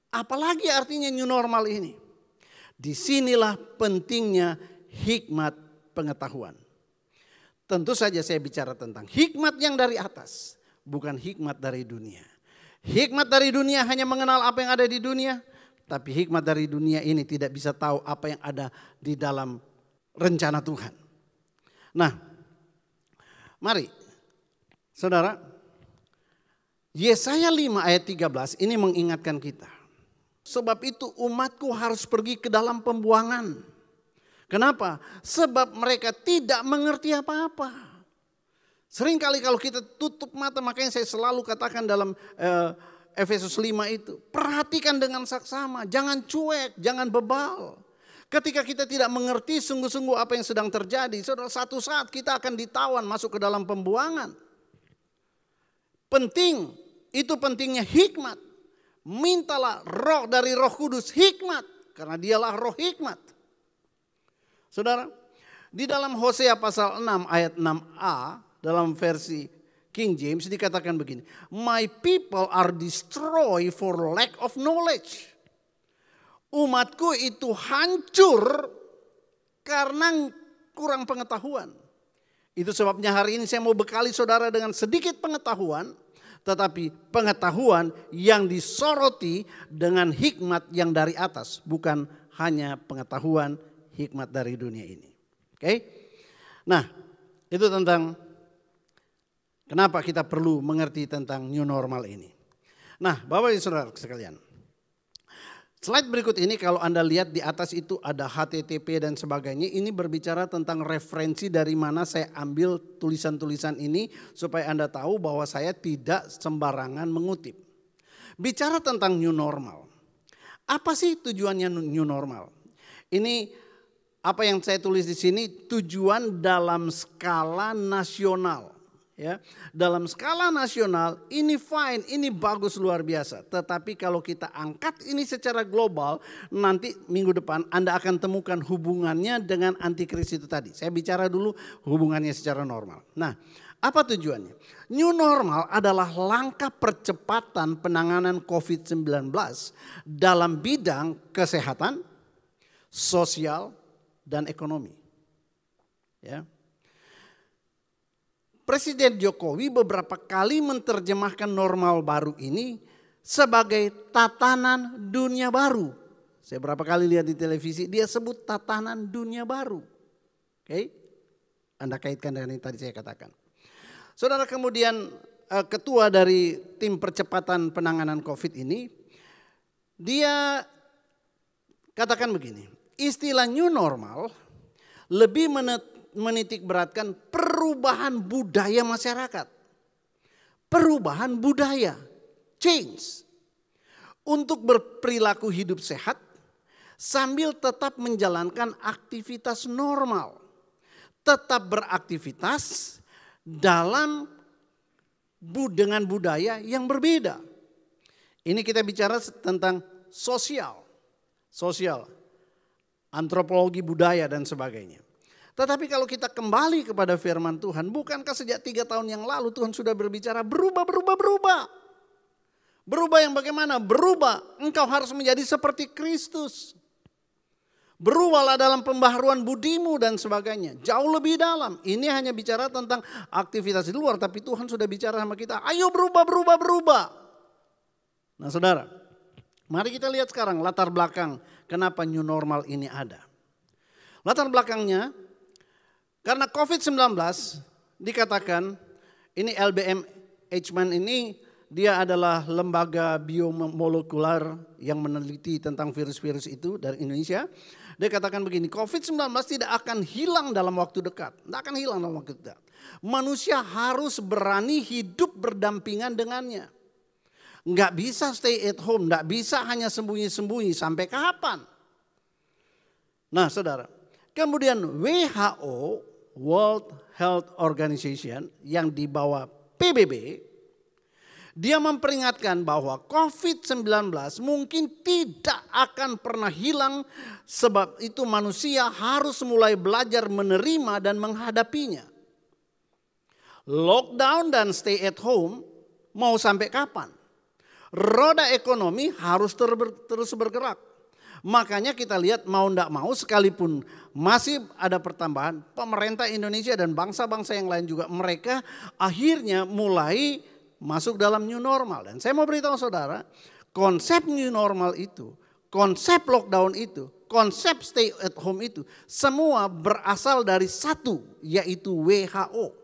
Apalagi artinya new normal ini? Disinilah pentingnya hikmat pengetahuan. Tentu saja saya bicara tentang hikmat yang dari atas, bukan hikmat dari dunia. Hikmat dari dunia hanya mengenal apa yang ada di dunia, tapi hikmat dari dunia ini tidak bisa tahu apa yang ada di dalam rencana Tuhan. Nah, mari saudara, Yesaya 5 ayat 13 ini mengingatkan kita. Sebab itu umatku harus pergi ke dalam pembuangan. Kenapa? Sebab mereka tidak mengerti apa-apa. Seringkali kalau kita tutup mata, makanya saya selalu katakan dalam Efesus 5 itu. Perhatikan dengan saksama, jangan cuek, jangan bebal. Ketika kita tidak mengerti sungguh-sungguh apa yang sedang terjadi, saudara, satu saat kita akan ditawan masuk ke dalam pembuangan. Penting, itu pentingnya hikmat. Mintalah roh dari Roh Kudus hikmat, karena dialah roh hikmat. Saudara, di dalam Hosea pasal 6 ayat 6a, dalam versi King James dikatakan begini. My people are destroyed for lack of knowledge. Umatku itu hancur karena kurang pengetahuan. Itu sebabnya hari ini saya mau bekali saudara dengan sedikit pengetahuan. Tetapi pengetahuan yang disoroti dengan hikmat yang dari atas. Bukan hanya pengetahuan hikmat dari dunia ini. Oke? Nah, itu tentang kenapa kita perlu mengerti tentang new normal ini. Nah, Bapak Ibu Saudara sekalian. Slide berikut ini kalau Anda lihat di atas itu ada HTTP dan sebagainya. Ini berbicara tentang referensi dari mana saya ambil tulisan-tulisan ini. Supaya Anda tahu bahwa saya tidak sembarangan mengutip. Bicara tentang new normal. Apa sih tujuannya new normal? Ini apa yang saya tulis di sini, tujuan dalam skala nasional. Ya, dalam skala nasional ini fine, ini bagus luar biasa. Tetapi kalau kita angkat ini secara global, nanti minggu depan Anda akan temukan hubungannya dengan antikris itu tadi. Saya bicara dulu hubungannya secara normal. Nah, apa tujuannya? New normal adalah langkah percepatan penanganan COVID-19 dalam bidang kesehatan, sosial, dan ekonomi. Ya. Presiden Jokowi beberapa kali menerjemahkan normal baru ini sebagai tatanan dunia baru. Saya berapa kali lihat di televisi dia sebut tatanan dunia baru. Oke? Anda kaitkan dengan yang tadi saya katakan. Saudara, kemudian ketua dari tim percepatan penanganan COVID ini dia katakan begini, istilah new normal lebih menitik beratkan perubahan budaya masyarakat. Perubahan budaya, change. Untuk berperilaku hidup sehat sambil tetap menjalankan aktivitas normal. Tetap beraktivitas dengan budaya yang berbeda. Ini kita bicara tentang sosial, antropologi budaya dan sebagainya. Tetapi kalau kita kembali kepada firman Tuhan, bukankah sejak 3 tahun yang lalu Tuhan sudah berbicara berubah. Berubah yang bagaimana? Berubah, engkau harus menjadi seperti Kristus. Berubahlah dalam pembaharuan budimu dan sebagainya. Jauh lebih dalam. Ini hanya bicara tentang aktivitas di luar, tapi Tuhan sudah bicara sama kita, ayo berubah. Nah saudara, mari kita lihat sekarang latar belakang kenapa new normal ini ada. Latar belakangnya, karena COVID-19 dikatakan, ini LBM Eijkman ini dia adalah lembaga biomolekular yang meneliti tentang virus-virus itu dari Indonesia. Dia katakan begini, COVID-19 tidak akan hilang dalam waktu dekat. Tidak akan hilang dalam waktu dekat. Manusia harus berani hidup berdampingan dengannya. Nggak bisa stay at home, nggak bisa hanya sembunyi-sembunyi sampai kapan. Nah saudara, kemudian WHO, World Health Organization yang di bawah PBB, Dia memperingatkan bahwa COVID-19 mungkin tidak akan pernah hilang, sebab itu manusia harus mulai belajar menerima dan menghadapinya. Lockdown dan stay at home mau sampai kapan? Roda ekonomi harus terus bergerak. Makanya kita lihat mau tidak mau sekalipun masih ada pertambahan, pemerintah Indonesia dan bangsa-bangsa yang lain juga mereka akhirnya mulai masuk dalam new normal. Dan saya mau beritahu saudara, konsep new normal itu, konsep lockdown itu, konsep stay at home itu semua berasal dari satu, yaitu WHO.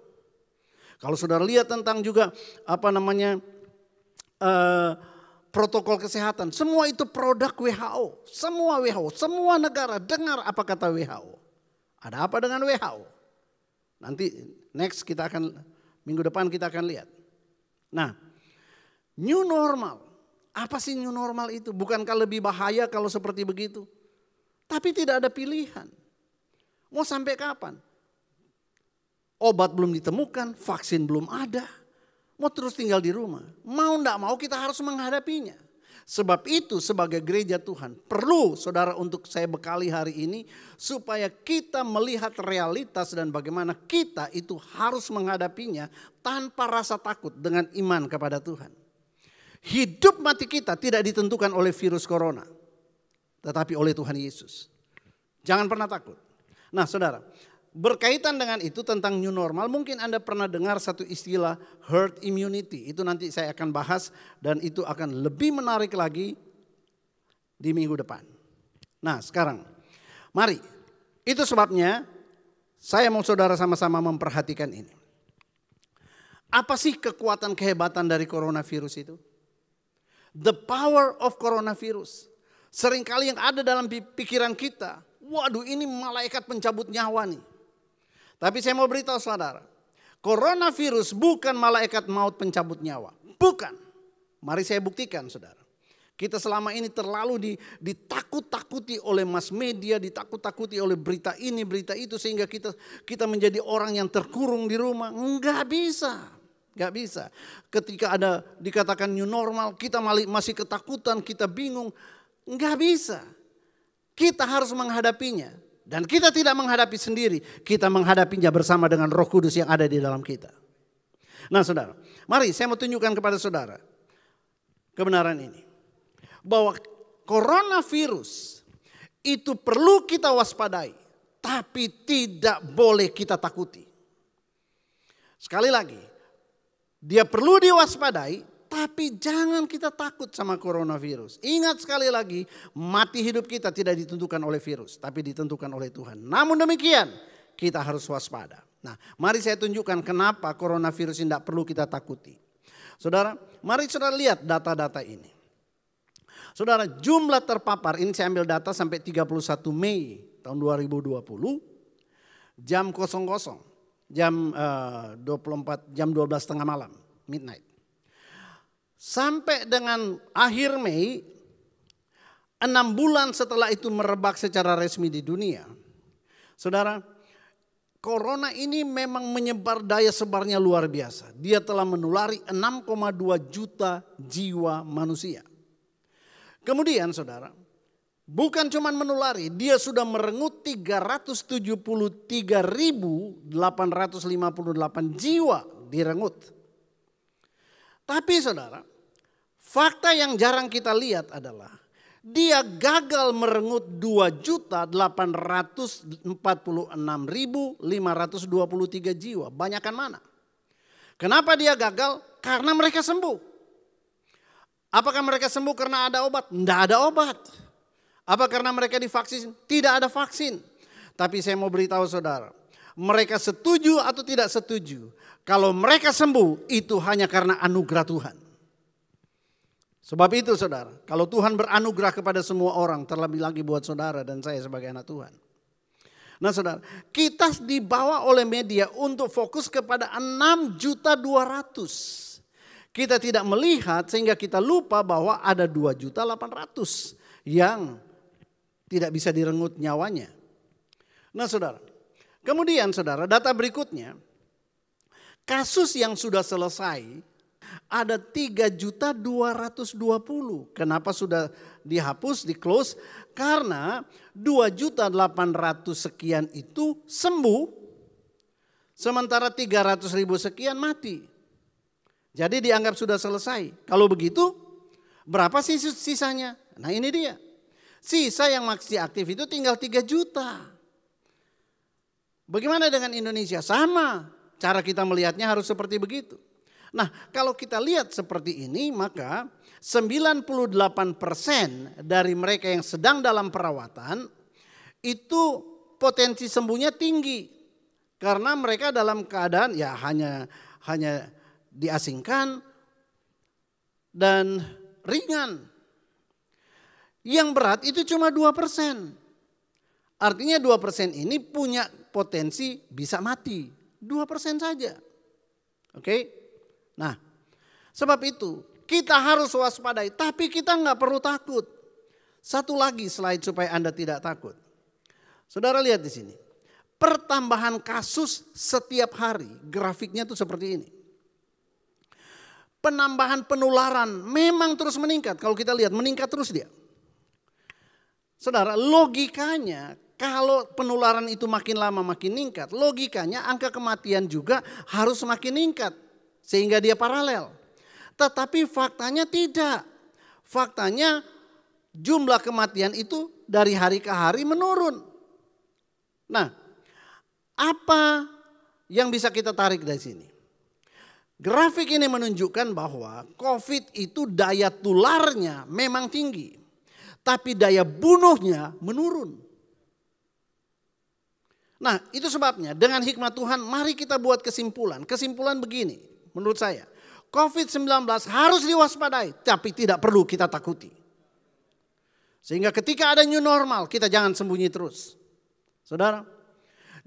Kalau saudara lihat tentang juga protokol kesehatan, semua itu produk WHO. Semua WHO, semua negara dengar apa kata WHO. Ada apa dengan WHO? Nanti minggu depan kita akan lihat. Nah, new normal. Apa sih new normal itu? Bukankah lebih bahaya kalau seperti begitu? Tapi tidak ada pilihan. Mau sampai kapan? Obat belum ditemukan, vaksin belum ada. Mau terus tinggal di rumah. Mau enggak mau kita harus menghadapinya. Sebab itu sebagai gereja Tuhan perlu saudara untuk saya bekali hari ini supaya kita melihat realitas dan bagaimana kita itu harus menghadapinya tanpa rasa takut dengan iman kepada Tuhan. Hidup mati kita tidak ditentukan oleh virus corona, tetapi oleh Tuhan Yesus. Jangan pernah takut. Nah saudara, berkaitan dengan itu tentang new normal, mungkin Anda pernah dengar satu istilah herd immunity. Itu nanti saya akan bahas dan itu akan lebih menarik lagi di minggu depan. Nah sekarang, mari. Itu sebabnya saya mau saudara sama-sama memperhatikan ini. Apa sih kekuatan kehebatan dari coronavirus itu? The power of coronavirus. Seringkali yang ada dalam pikiran kita, waduh ini malaikat pencabut nyawa nih. Tapi saya mau beritahu saudara, coronavirus bukan malaikat maut pencabut nyawa. Bukan. Mari saya buktikan saudara. Kita selama ini terlalu ditakut-takuti oleh mass media, ditakut-takuti oleh berita ini, berita itu. Sehingga kita menjadi orang yang terkurung di rumah. Enggak bisa. Enggak bisa. Ketika ada dikatakan new normal, kita masih ketakutan, kita bingung. Enggak bisa. Kita harus menghadapinya. Dan kita tidak menghadapi sendiri, kita menghadapinya bersama dengan Roh Kudus yang ada di dalam kita. Nah saudara, mari saya mau tunjukkan kepada saudara kebenaran ini. Bahwa coronavirus itu perlu kita waspadai, tapi tidak boleh kita takuti. Sekali lagi, dia perlu diwaspadai, tapi jangan kita takut sama coronavirus. Ingat sekali lagi, mati hidup kita tidak ditentukan oleh virus, tapi ditentukan oleh Tuhan. Namun demikian, kita harus waspada. Nah, mari saya tunjukkan kenapa coronavirus ini tidak perlu kita takuti. Saudara, mari saudara lihat data-data ini. Saudara, jumlah terpapar, ini saya ambil data sampai 31 Mei tahun 2020, jam 00, jam 12:30 malam, midnight. Sampai dengan akhir Mei, 6 bulan setelah itu merebak secara resmi di dunia. Saudara, corona ini memang menyebar, daya sebarnya luar biasa. Dia telah menulari 6,2 juta jiwa manusia. Kemudian saudara, bukan cuma menulari, dia sudah merenggut 373.858 jiwa direnggut. Tapi saudara, fakta yang jarang kita lihat adalah dia gagal merenggut 2.846.523 jiwa. Banyakan mana? Kenapa dia gagal? Karena mereka sembuh. Apakah mereka sembuh karena ada obat? Tidak ada obat. Apa karena mereka divaksin? Tidak ada vaksin. Tapi saya mau beritahu saudara, mereka setuju atau tidak setuju, kalau mereka sembuh itu hanya karena anugerah Tuhan. Sebab itu saudara, kalau Tuhan beranugerah kepada semua orang, terlebih lagi buat saudara dan saya sebagai anak Tuhan. Nah saudara, kita dibawa oleh media untuk fokus kepada 6.200.000. Kita tidak melihat sehingga kita lupa bahwa ada 2.800.000 yang tidak bisa direnggut nyawanya. Nah saudara, kemudian saudara, data berikutnya, kasus yang sudah selesai ada 3.220.000. Kenapa sudah dihapus, di close? Karena 2.800.000 sekian itu sembuh, sementara 300.000 sekian mati. Jadi dianggap sudah selesai. Kalau begitu, berapa sih sisanya? Nah ini dia. Sisa yang masih aktif itu tinggal 3 juta. Bagaimana dengan Indonesia? Sama. Cara kita melihatnya harus seperti begitu. Nah, kalau kita lihat seperti ini, maka 98% dari mereka yang sedang dalam perawatan itu potensi sembuhnya tinggi. Karena mereka dalam keadaan ya hanya diasingkan dan ringan. Yang berat itu cuma 2%. Artinya 2% ini punya potensi bisa mati. 2% saja. Oke? Nah, sebab itu kita harus waspadai, tapi kita nggak perlu takut. Satu lagi slide supaya Anda tidak takut. Saudara lihat di sini. Pertambahan kasus setiap hari, grafiknya tuh seperti ini. Penambahan penularan memang terus meningkat. Kalau kita lihat meningkat terus dia. Saudara, logikanya kalau penularan itu makin lama makin meningkat, logikanya angka kematian juga harus makin meningkat. Sehingga dia paralel. Tetapi faktanya tidak. Faktanya jumlah kematian itu dari hari ke hari menurun. Nah, apa yang bisa kita tarik dari sini? Grafik ini menunjukkan bahwa COVID itu daya tularnya memang tinggi. Tapi daya bunuhnya menurun. Nah itu sebabnya dengan hikmat Tuhan mari kita buat kesimpulan. Kesimpulan begini menurut saya. COVID-19 harus diwaspadai tapi tidak perlu kita takuti. Sehingga ketika ada new normal kita jangan sembunyi terus. Saudara.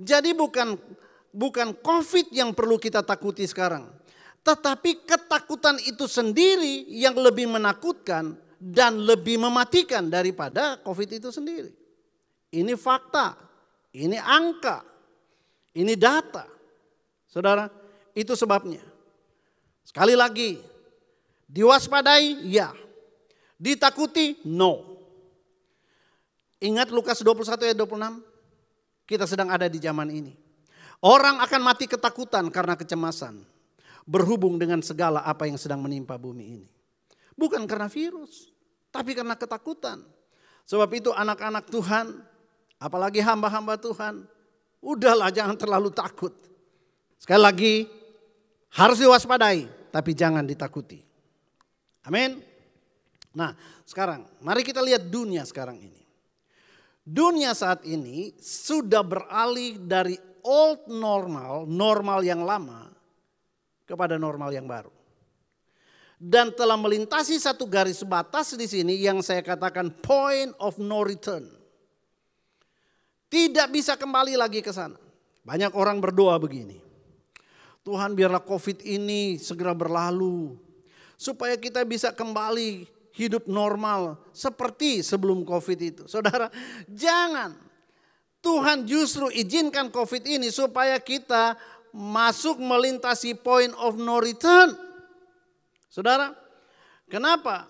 Jadi bukan COVID yang perlu kita takuti sekarang. Tetapi ketakutan itu sendiri yang lebih menakutkan dan lebih mematikan daripada COVID itu sendiri. Ini fakta. Ini angka, ini data. Saudara, itu sebabnya. Sekali lagi, diwaspadai ya, ditakuti no. Ingat Lukas 21 ayat 26, kita sedang ada di zaman ini. Orang akan mati ketakutan karena kecemasan, berhubung dengan segala apa yang sedang menimpa bumi ini. Bukan karena virus, tapi karena ketakutan. Sebab itu anak-anak Tuhan, apalagi hamba-hamba Tuhan, udahlah jangan terlalu takut. Sekali lagi, harus diwaspadai, tapi jangan ditakuti. Amin. Nah sekarang, mari kita lihat dunia sekarang ini. Dunia saat ini sudah beralih dari old normal, normal yang lama, kepada normal yang baru. Dan telah melintasi satu garis batas di sini yang saya katakan point of no return. Tidak bisa kembali lagi ke sana. Banyak orang berdoa begini. Tuhan biarlah COVID ini segera berlalu. Supaya kita bisa kembali hidup normal seperti sebelum COVID itu. Saudara, jangan. Tuhan justru izinkan COVID ini supaya kita masuk melintasi point of no return. Saudara, kenapa?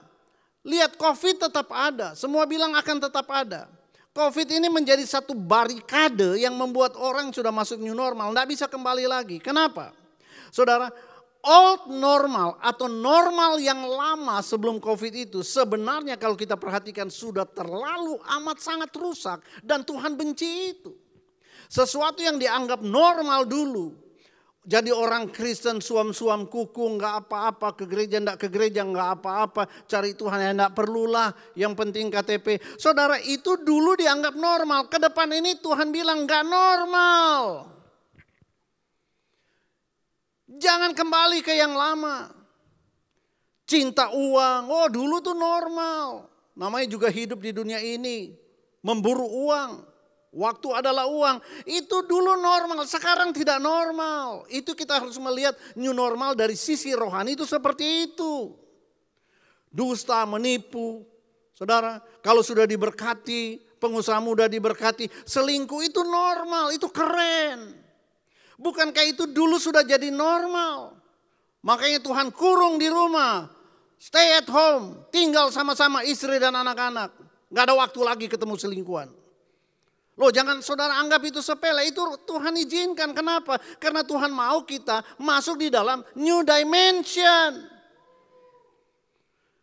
Lihat COVID tetap ada. Semua bilang akan tetap ada. COVID ini menjadi satu barikade yang membuat orang sudah masuk new normal. Tidak bisa kembali lagi. Kenapa? Saudara, old normal atau normal yang lama sebelum COVID itu sebenarnya kalau kita perhatikan sudah terlalu amat sangat rusak. Dan Tuhan benci itu. Sesuatu yang dianggap normal dulu. Jadi orang Kristen suam-suam kuku nggak apa-apa, ke gereja nggak apa-apa, cari Tuhan ya nggak perlulah, yang penting KTP. Saudara itu dulu dianggap normal, ke depan ini Tuhan bilang nggak normal. Jangan kembali ke yang lama. Cinta uang, oh dulu tuh normal. Namanya juga hidup di dunia ini, memburu uang. Waktu adalah uang, itu dulu normal, sekarang tidak normal. Itu kita harus melihat new normal dari sisi rohani itu seperti itu. Dusta, menipu. Saudara, kalau sudah diberkati, pengusaha muda diberkati, selingkuh itu normal, itu keren. Bukankah itu dulu sudah jadi normal? Makanya Tuhan kurung di rumah, stay at home, tinggal sama-sama istri dan anak-anak. Gak ada waktu lagi ketemu selingkuhan. Loh, jangan saudara anggap itu sepele, itu Tuhan izinkan. Kenapa? Karena Tuhan mau kita masuk di dalam new dimension.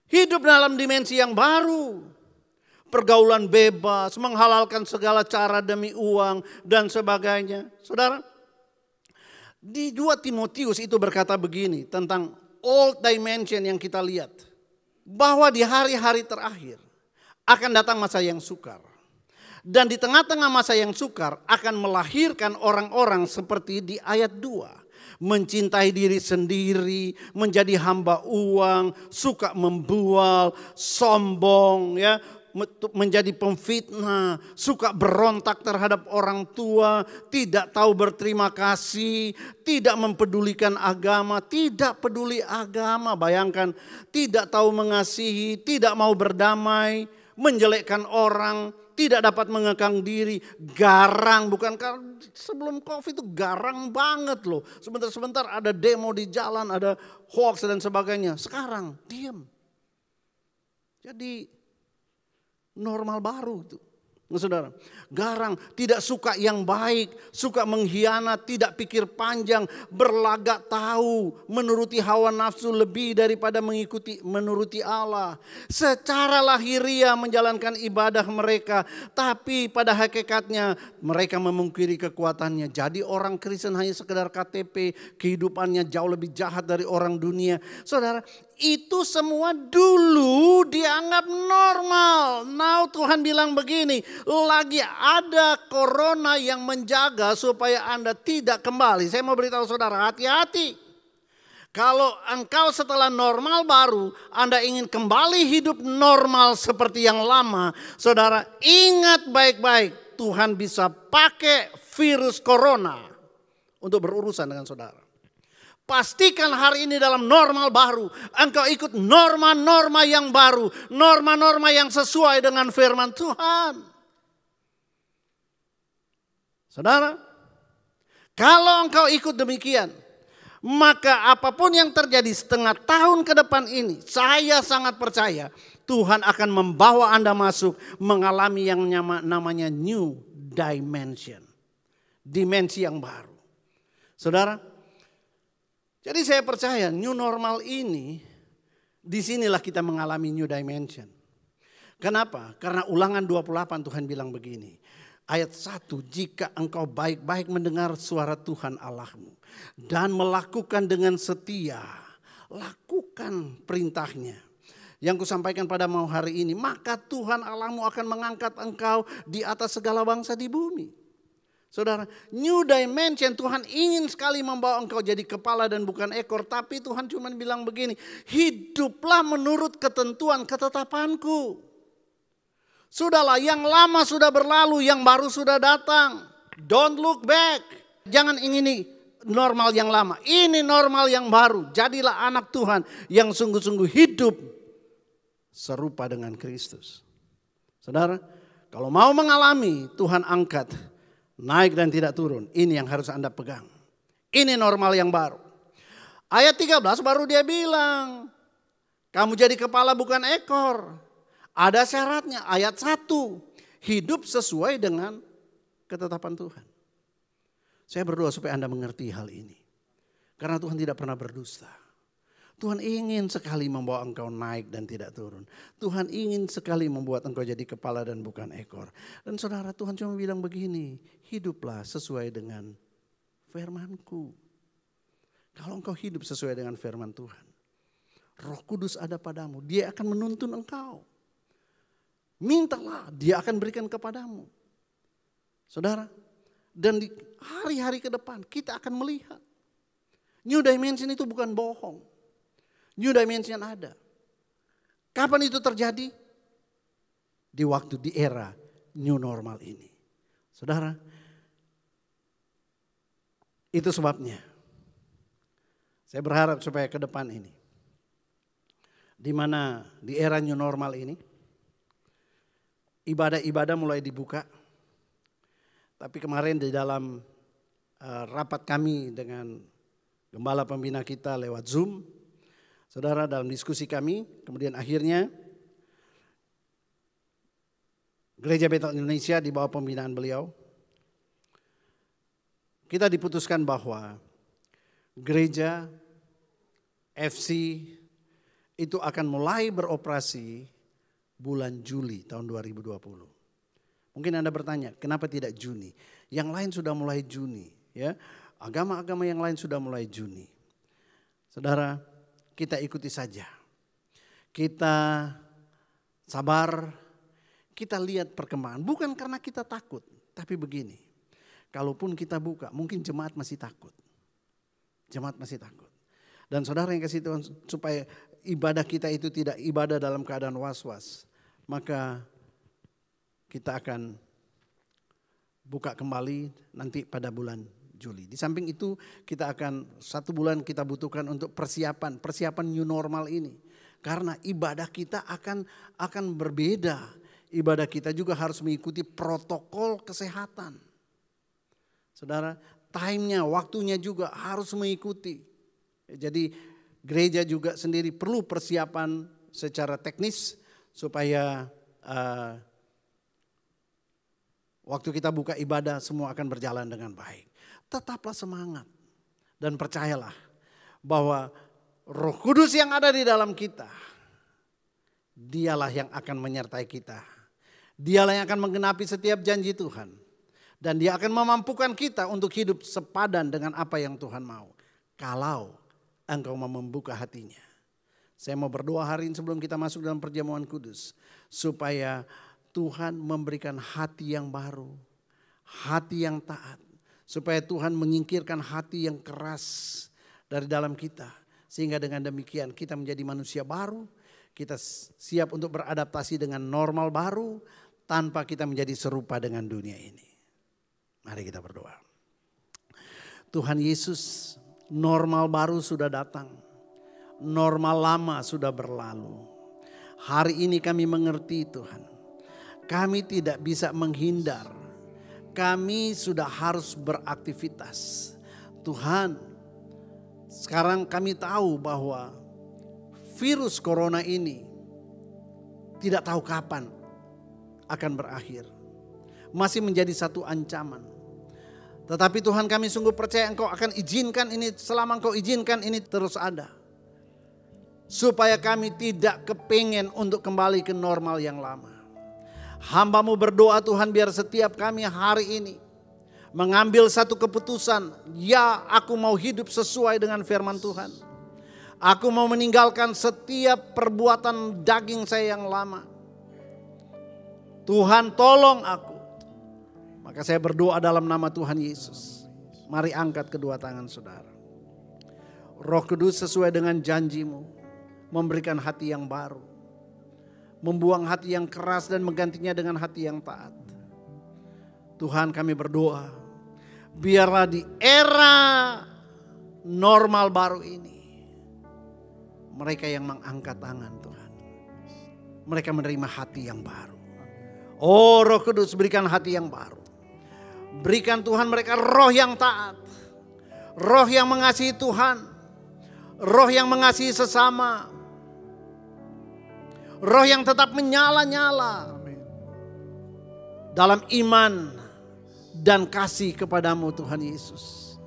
Hidup dalam dimensi yang baru. Pergaulan bebas, menghalalkan segala cara demi uang dan sebagainya. Saudara, di 2 Timotius itu berkata begini tentang old dimension yang kita lihat. Bahwa di hari-hari terakhir akan datang masa yang sukar. Dan di tengah-tengah masa yang sukar akan melahirkan orang-orang seperti di ayat 2. Mencintai diri sendiri, menjadi hamba uang, suka membual, sombong, ya, menjadi pemfitnah, suka berontak terhadap orang tua, tidak tahu berterima kasih, tidak mempedulikan agama, tidak peduli agama, bayangkan, tidak tahu mengasihi, tidak mau berdamai, menjelekkan orang, tidak dapat mengekang diri, garang, bukan sebelum COVID itu garang banget loh. Sebentar-sebentar ada demo di jalan, ada hoax dan sebagainya. Sekarang diam. Jadi normal baru itu. Nah, saudara, garang, tidak suka yang baik, suka mengkhianat, tidak pikir panjang, berlagak tahu, menuruti hawa nafsu lebih daripada menuruti Allah. Secara lahiriah menjalankan ibadah mereka, tapi pada hakikatnya mereka memungkiri kekuatannya. Jadi orang Kristen hanya sekedar KTP, kehidupannya jauh lebih jahat dari orang dunia. Saudara, itu semua dulu dianggap normal. Now Tuhan bilang begini, lagi ada corona yang menjaga supaya Anda tidak kembali. Saya mau beritahu saudara, hati-hati. Kalau engkau setelah normal baru, Anda ingin kembali hidup normal seperti yang lama. Saudara, ingat baik-baik, Tuhan bisa pakai virus corona untuk berurusan dengan saudara. Pastikan hari ini dalam normal baru, engkau ikut norma-norma yang baru, norma-norma yang sesuai dengan firman Tuhan. Saudara, kalau engkau ikut demikian, maka apapun yang terjadi setengah tahun ke depan ini, saya sangat percaya Tuhan akan membawa Anda masuk mengalami yang namanya new dimension. Dimensi yang baru. Saudara, jadi saya percaya new normal ini, disinilah kita mengalami new dimension. Kenapa? Karena Ulangan 28 Tuhan bilang begini. Ayat 1, jika engkau baik-baik mendengar suara Tuhan Allahmu dan melakukan dengan setia, lakukan perintahnya yang kusampaikan padamu hari ini, maka Tuhan Allahmu akan mengangkat engkau di atas segala bangsa di bumi. Saudara, new dimension, Tuhan ingin sekali membawa engkau jadi kepala dan bukan ekor. Tapi Tuhan cuma bilang begini, hiduplah menurut ketentuan ketetapanku. Sudahlah, yang lama sudah berlalu, yang baru sudah datang. Don't look back. Jangan ingini normal yang lama, ini normal yang baru. Jadilah anak Tuhan yang sungguh-sungguh hidup serupa dengan Kristus. Saudara, kalau mau mengalami Tuhan angkat, naik dan tidak turun. Ini yang harus Anda pegang. Ini normal yang baru. Ayat 13 baru dia bilang, kamu jadi kepala bukan ekor. Ada syaratnya, ayat 1. Hidup sesuai dengan ketetapan Tuhan. Saya berdoa supaya Anda mengerti hal ini. Karena Tuhan tidak pernah berdusta. Tuhan ingin sekali membawa engkau naik dan tidak turun. Tuhan ingin sekali membuat engkau jadi kepala dan bukan ekor. Dan saudara, Tuhan cuma bilang begini, hiduplah sesuai dengan firman-Ku. Kalau engkau hidup sesuai dengan firman Tuhan, Roh Kudus ada padamu, Dia akan menuntun engkau. Mintalah, Dia akan berikan kepadamu. Saudara, dan di hari-hari ke depan kita akan melihat. New dimension itu bukan bohong. New dimension ada. Kapan itu terjadi? Di waktu, di era new normal ini. Saudara, itu sebabnya. Saya berharap supaya ke depan ini. Di mana di era new normal ini, ibadah-ibadah mulai dibuka. Tapi kemarin di dalam rapat kami dengan gembala pembina kita lewat Zoom. Saudara, dalam diskusi kami, kemudian akhirnya Gereja Bethel Indonesia di bawah pembinaan beliau, kita diputuskan bahwa gereja FC itu akan mulai beroperasi bulan Juli tahun 2020. Mungkin Anda bertanya, kenapa tidak Juni? Yang lain sudah mulai Juni, ya. Agama-agama yang lain sudah mulai Juni. Saudara, kita ikuti saja. Kita sabar, kita lihat perkembangan. Bukan karena kita takut, tapi begini. Kalaupun kita buka, mungkin jemaat masih takut. Jemaat masih takut. Dan saudara yang kasih Tuhan, supaya ibadah kita itu tidak ibadah dalam keadaan was-was, maka kita akan buka kembali nanti pada bulan Juli. Di samping itu kita akan 1 bulan kita butuhkan untuk persiapan new normal ini. Karena ibadah kita akan berbeda. Ibadah kita juga harus mengikuti protokol kesehatan. Saudara, time-nya, waktunya juga harus mengikuti. Jadi gereja juga sendiri perlu persiapan secara teknis supaya waktu kita buka ibadah semua akan berjalan dengan baik. Tetaplah semangat dan percayalah bahwa Roh Kudus yang ada di dalam kita, Dialah yang akan menyertai kita. Dialah yang akan menggenapi setiap janji Tuhan. Dan Dia akan memampukan kita untuk hidup sepadan dengan apa yang Tuhan mau. Kalau engkau mau membuka hatinya. Saya mau berdoa hari ini sebelum kita masuk dalam perjamuan kudus. Supaya Tuhan memberikan hati yang baru. Hati yang taat. Supaya Tuhan menyingkirkan hati yang keras dari dalam kita. Sehingga dengan demikian kita menjadi manusia baru. Kita siap untuk beradaptasi dengan normal baru. Tanpa kita menjadi serupa dengan dunia ini. Mari kita berdoa. Tuhan Yesus, normal baru sudah datang. Normal lama sudah berlalu. Hari ini kami mengerti Tuhan. Kami tidak bisa menghindar. Kami sudah harus beraktivitas. Tuhan, sekarang kami tahu bahwa virus corona ini tidak tahu kapan akan berakhir. Masih menjadi satu ancaman. Tetapi Tuhan, kami sungguh percaya Engkau akan izinkan ini, selama Engkau izinkan ini terus ada. Supaya kami tidak kepingin untuk kembali ke normal yang lama. Hamba-Mu berdoa Tuhan, biar setiap kami hari ini mengambil satu keputusan. Ya, aku mau hidup sesuai dengan firman Tuhan. Aku mau meninggalkan setiap perbuatan daging saya yang lama. Tuhan, tolong aku. Maka saya berdoa dalam nama Tuhan Yesus. Mari angkat kedua tangan saudara. Roh Kudus sesuai dengan janji-Mu. Memberikan hati yang baru. Membuang hati yang keras dan menggantinya dengan hati yang taat. Tuhan, kami berdoa. Biarlah di era normal baru ini. Mereka yang mengangkat tangan Tuhan. Mereka menerima hati yang baru. Oh, Roh Kudus, berikan hati yang baru. Berikan Tuhan mereka roh yang taat. Roh yang mengasihi Tuhan. Roh yang mengasihi sesama. Roh yang tetap menyala-nyala. Dalam iman dan kasih kepadamu Tuhan Yesus.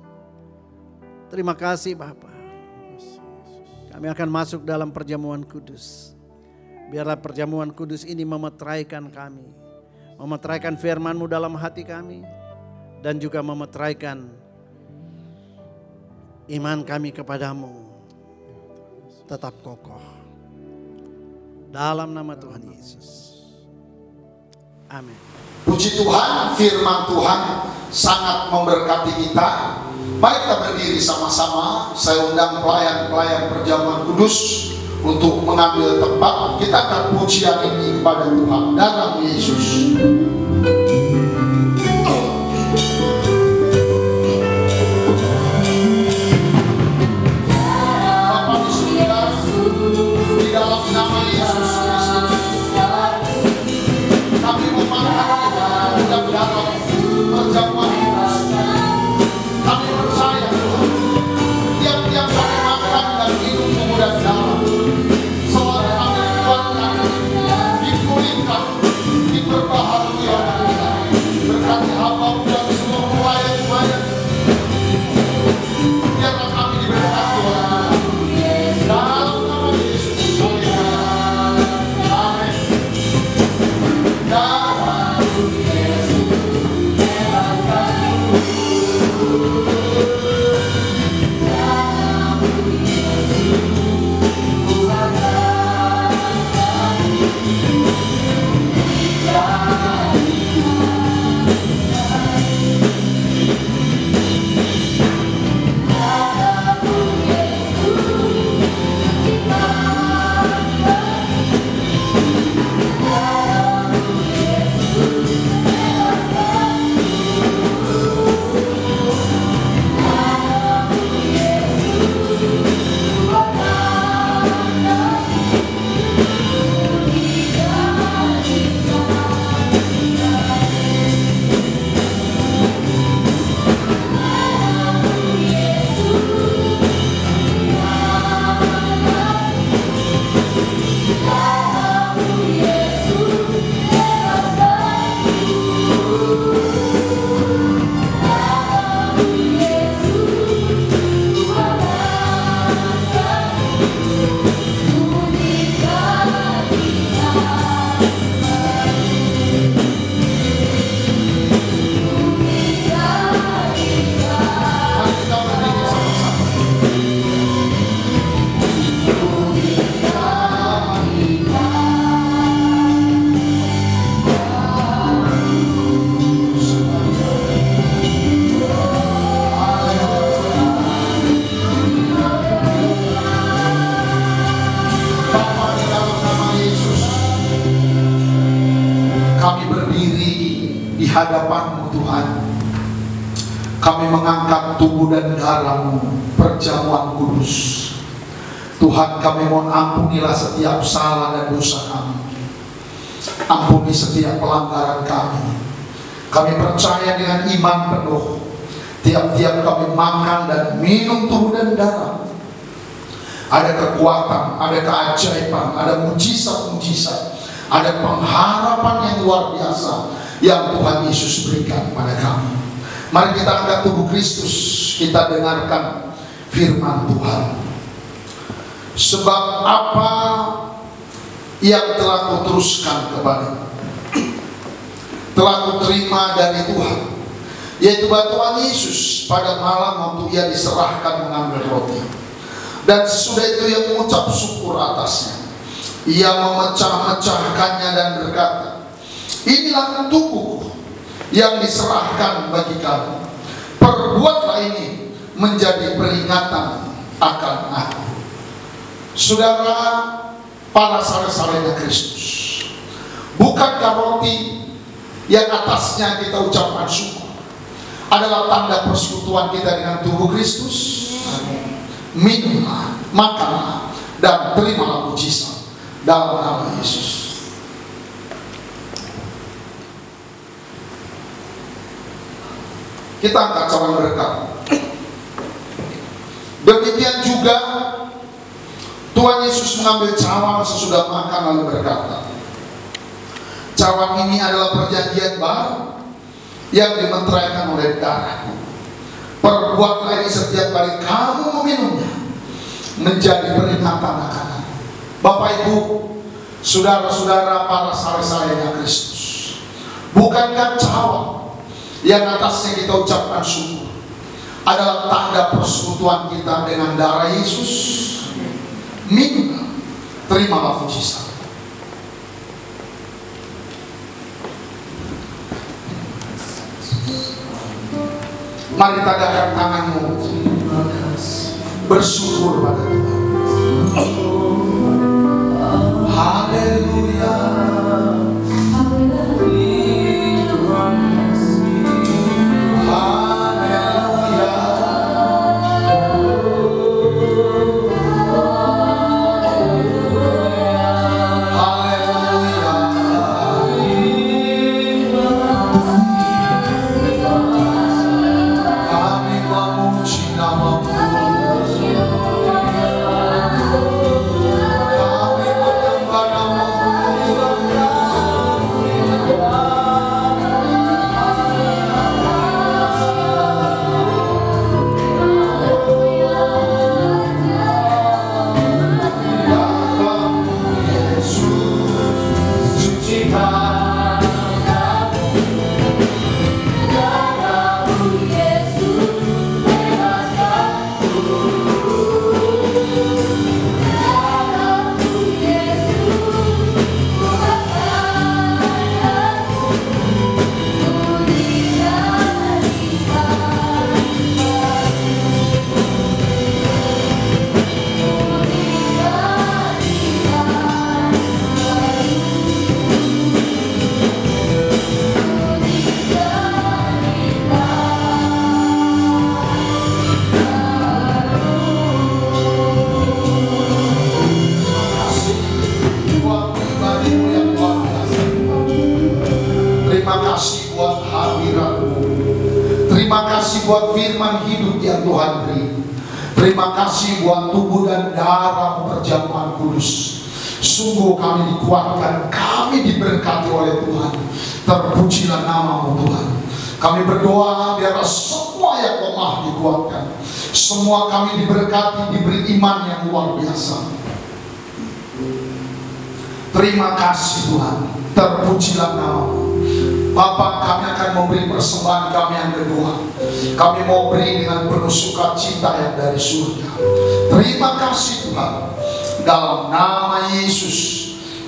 Terima kasih Bapa. Kami akan masuk dalam perjamuan kudus. Biarlah perjamuan kudus ini memeteraikan kami. Memeteraikan firman-Mu dalam hati kami. Dan juga memeteraikan iman kami kepadamu. Tetap kokoh. Dalam nama Tuhan Yesus. Amin. Puji Tuhan, firman Tuhan sangat memberkati kita. Mari kita berdiri sama-sama. Saya undang pelayan-pelayan perjamuan kudus untuk mengambil tempat. Kita akan pujian ini kepada Tuhan dalam Yesus. Perjamuan kami percaya Tuhan, tiap hadapan-Mu Tuhan. Kami mengangkat tubuh dan darah-Mu, perjamuan kudus. Tuhan, kami mohon ampunilah setiap salah dan dosa kami. Ampuni setiap pelanggaran kami. Kami percaya dengan iman penuh, tiap-tiap kami makan dan minum tubuh dan darah, ada kekuatan, ada keajaiban, ada mujizat-mujizat, ada pengharapan yang luar biasa yang Tuhan Yesus berikan pada kami. Mari kita angkat tubuh Kristus, kita dengarkan firman Tuhan. Sebab apa yang telah kuteruskan kepadamu, telah kuterima dari Tuhan, yaitu bahwa Tuhan Yesus pada malam waktu Ia diserahkan mengambil roti, dan sesudah itu Ia mengucap syukur atasnya. Ia memecah-mecahkannya dan berkata, inilah tubuhku yang diserahkan bagi kamu. Perbuatlah ini menjadi peringatan akan aku. Saudara, para saleh-salehnya Kristus, bukankah roti yang atasnya kita ucapkan syukur adalah tanda persekutuan kita dengan tubuh Kristus? Minumlah, makanlah, dan terimalah mujizat dalam nama Yesus. Kita angkat cawan berkat. Demikian juga Tuhan Yesus mengambil cawan sesudah makan lalu berkata, cawan ini adalah perjanjian baru yang dimeteraikan oleh darah. Perbuatlah ini setiap kali kamu meminumnya menjadi peringatan akan aku. Bapak Ibu, saudara-saudara, para saleh-salehnya Kristus, bukankah cawan yang atasnya kita ucapkan syukur adalah tanda persekutuan kita dengan darah Yesus? Minumlah, terimalah mujizat. Mari tadahkan tanganmu, bersyukur pada Tuhan. Haleluya. Terima kasih buat firman hidup yang Tuhan beri. Terima kasih buat tubuh dan darah perjamuan kudus. Sungguh kami dikuatkan, kami diberkati oleh Tuhan. Terpujilah nama-Mu Tuhan. Kami berdoa biar semua yang lemah dikuatkan. Semua kami diberkati, diberi iman yang luar biasa. Terima kasih Tuhan. Terpujilah nama-Mu. Bapak, kami akan memberi persembahan kami yang kedua. Kami mau beri dengan penuh sukacita yang dari surga. Terima kasih Tuhan. Dalam nama Yesus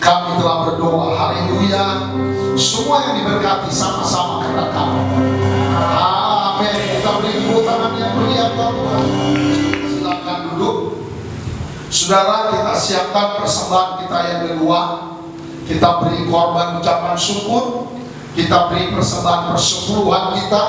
kami telah berdoa. Haleluya. Semua yang diberkati sama-sama kata kami. Amin. Kita beri tepuk tangan yang meriah Tuhan. Silakan duduk. Saudara, kita siapkan persembahan kita yang kedua. Kita beri korban ucapan syukur. kita beri persembahan persepuluhan kita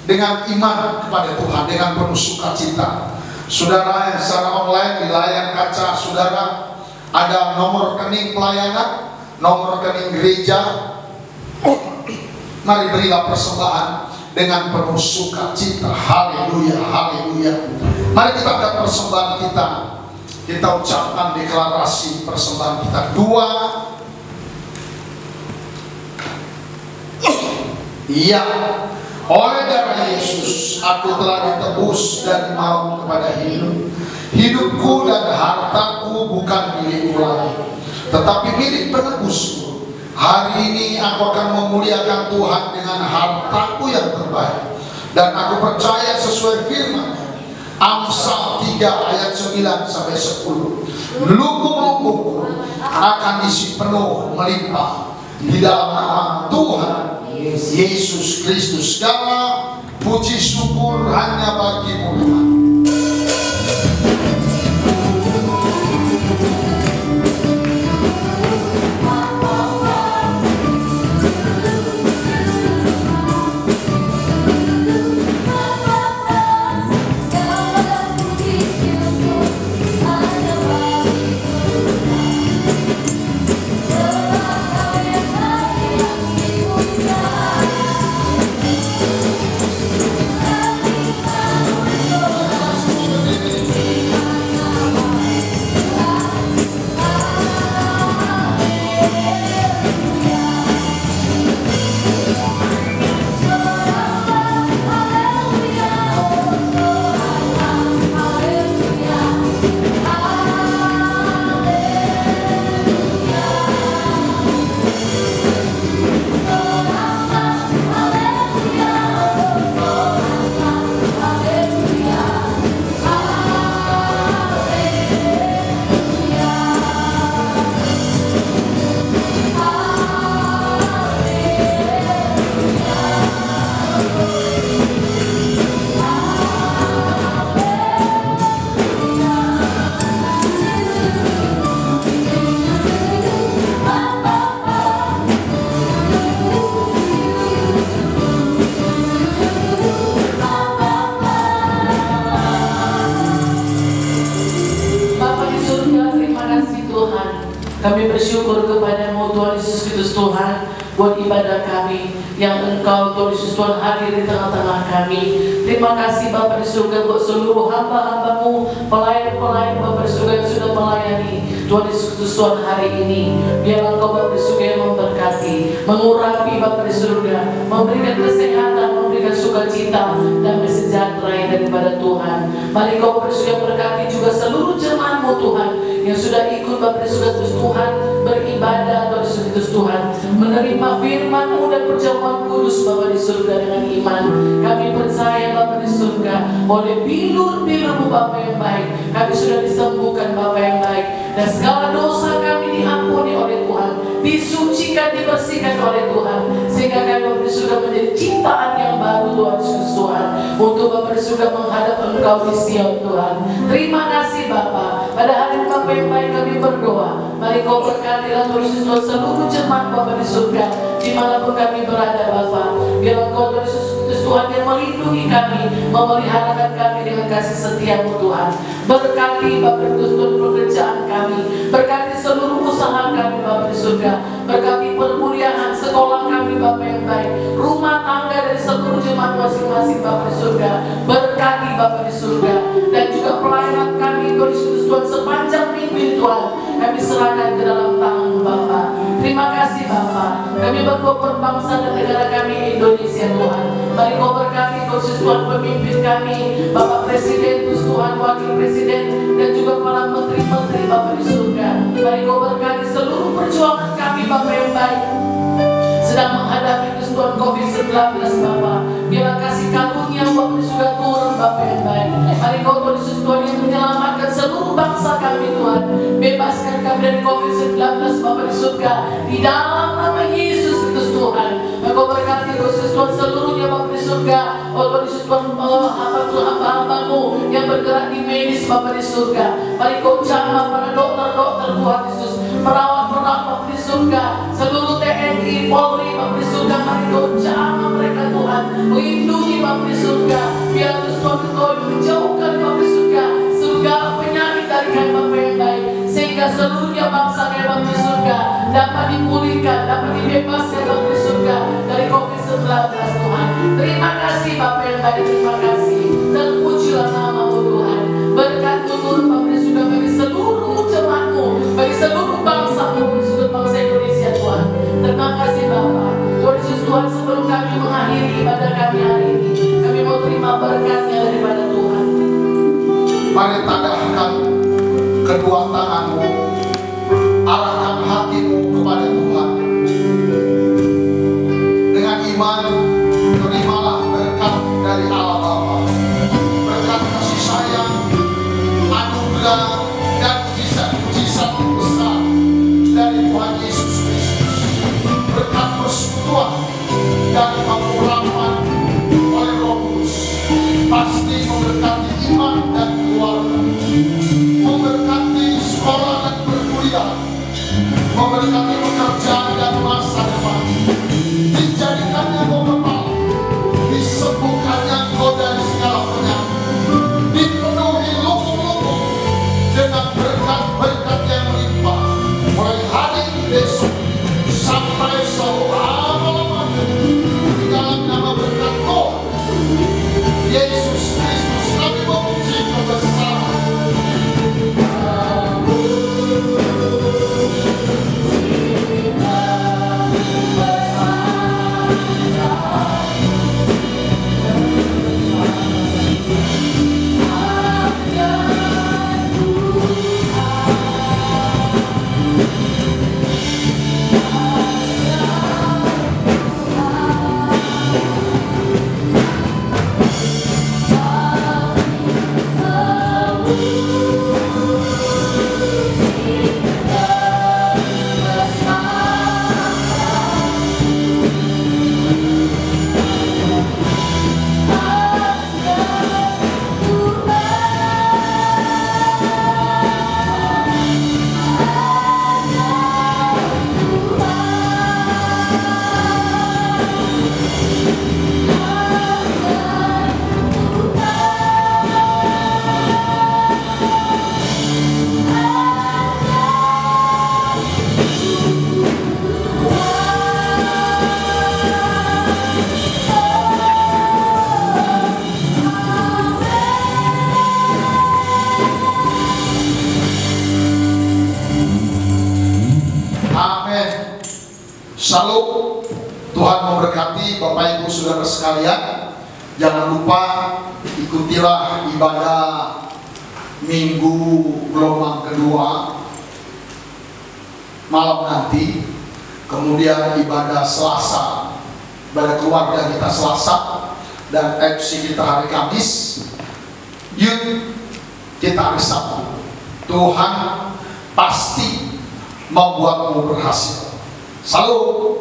dengan iman kepada Tuhan, dengan penuh sukacita. Saudara yang secara online di layar kaca saudara ada nomor rekening pelayanan, nomor rekening gereja. Mari berilah persembahan dengan penuh sukacita. Haleluya, haleluya. Mari kita angkat persembahan kita. Kita ucapkan deklarasi persembahan kita. 2. Iya, oleh darah Yesus aku telah ditebus dari maut kepada hidup. Hidupku dan hartaku bukan milikku lagi, tetapi milik penebusku. Hari ini aku akan memuliakan Tuhan dengan hartaku yang terbaik. Dan aku percaya sesuai firman Amsal 3 ayat 9-10. Lubung-lubungku akan diisi penuh melimpah di dalam nama Tuhan Yesus Kristus. Segala puji syukur hanya bagi-Mu Tuhan. Kami bersyukur kepada-Mu Tuhan Yesus Kristus Tuhan, buat ibadah kami yang Engkau Tuhan Yesus Tuhan hadir di tengah-tengah kami. Terima kasih Bapa di surga buat seluruh hamba-hamba-Mu, pelayan-pelayan Bapa di surga yang sudah melayani Tuhan Yesus Kristus Tuhan hari ini. Biar Engkau Bapa di surga yang memberkati, mengurapi Bapa di surga, memberikan kesehatan, memberikan sukacita dan sejahtera yang daripada Tuhan. Mari Kau Bapa di surga berkati juga seluruh jemaat-Mu Tuhan yang sudah ikut Bapa di surga Tuhan beribadah Tuhan Yesus Kristus Tuhan, menerima firman-Mu dan perjamuan kudus Bapa di surga dengan iman. Kami percaya Bapa di surga, oleh bilur-bilur-Mu Bapa yang baik, kami sudah disembuhkan Bapa yang baik, dan segala dosa kami diampuni oleh Tuhan, disucikan, dibersihkan oleh Tuhan, sehingga kami Bapa di surga menjadi ciptaan yang baru Tuhan Yesus Tuhan, untuk Bapa di surga menghadap Engkau di Sion Tuhan. Terima kasih Bapa. Pada hari Bapa yang baik kami berdoa, mari Kau berkatilah Tuhan Yesus Tuhan seluruh jemaat Bapa di surga dimanapun kami berada Bapa. Biar Engkau Tuhan Yesus Kristus Tuhan yang melindungi kami, memeliharakan kami dengan kasih setia-Mu Tuhan. Berkati Bapa Kristus Tuhan pekerjaan kami, berkati seluruh usaha kami Bapa di surga, berkati perkuliahan sekolah kami Bapa yang baik, rumah tangga dari seluruh jemaat masing-masing Bapa di surga. Berkati Bapa di surga, dan juga pelayanan kami Tuhan Yesus Tuhan sepanjang minggu Tuhan, kami serahkan ke dalam tangan-Mu Bapa. Terima kasih Bapa. Kami berdoa per bangsa dan negara kami Indonesia Tuhan. Mari Kau berkati Tuhan Yesus Tuhan pemimpin kami, Bapak Presiden Tuhan, Wakil Presiden, dan juga para menteri-menteri Bapa di surga. Mari Kau berkati seluruh perjuangan kami Bapa yang baik, sedang menghadapi Tuhan COVID-19 Bapa. Biarlah kasih karunia Bapa di surga turun Bapa yang baik. Mari Kau Tuhan Yesus Tuhan yang menyelamatkan seluruh bangsa kami Tuhan, bebaskan kami dari COVID-19 Bapa di surga, di dalam nama Yesus Kristus Tuhan. Kau berkati Tuhan Yesus Tuhan seluruhnya Bapa di surga. Oh Tuhan Yesus Tuhan, hamba-hamba-Mu yang bergerak di medis Bapa di surga. Mari Kau jamah para dokter-dokter Tuhan Yesus, perawat-perawat Tuhan Bapa di surga, seluruh TNI, Polri Bapa di surga, mari Kau jamah mereka Tuhan, lindungi Bapa di surga, biar Tuhan Kau menjauhkan Bapa di surga segala penyakit dari kami Bapa yang baik, sehingga seluruhnya bangsa kami Bapa di surga dapat dipulihkan, dapat dibebaskan Bapa di surga dari COVID-19 Tuhan. Terima kasih Bapa yang baik, terima kasih, dan pujilah nama-Mu Tuhan. Berkat-Mu turun Bapa di surga bagi seluruh jemaat-Mu, bagi seluruh bangsa-Mu di seluruh bangsa Indonesia Tuhan. Terima kasih Bapa. Tuhan Yesus Tuhan, sebelum kami mengakhiri ibadah kami hari ini, kami mau terima berkat-Nya daripada Tuhan. Mari tadahkan kedua tanganmu, arahkan hatimu kepada Tuhan. Dengan iman, terimalah berkat dari Allah Bapa, berkat kasih sayang, anugerah, dan mujizat besar dari Tuhan Yesus Kristus. Berkat persekutuan dan pengurapan oleh Roh Kudus pasti memberkati iman dan keluarga, memberkati sekolah dan berkuliah, memberkati pekerjaan dan masa depan, dijadikannya kau kepala, disembuhkannya kau dari segala penyakit, dipenuhi lubung-lubung dengan berkat-berkat yang melimpah, mulai hari besok sampai selama-lamanya, di dalam nama berkat Tuhan Yesus Kristus kami memuji kebesaran. Amin. Shalom. Tuhan memberkati Bapak Ibu Saudara sekalian. Jangan lupa ikutilah ibadah Minggu gelombang kedua malam nanti. Kemudian ibadah Selasa, ibadah keluarga kita Selasa, dan FC kita hari Kamis. Youth kita hari Sabtu. Tuhan pasti membuatmu berhasil. Salam.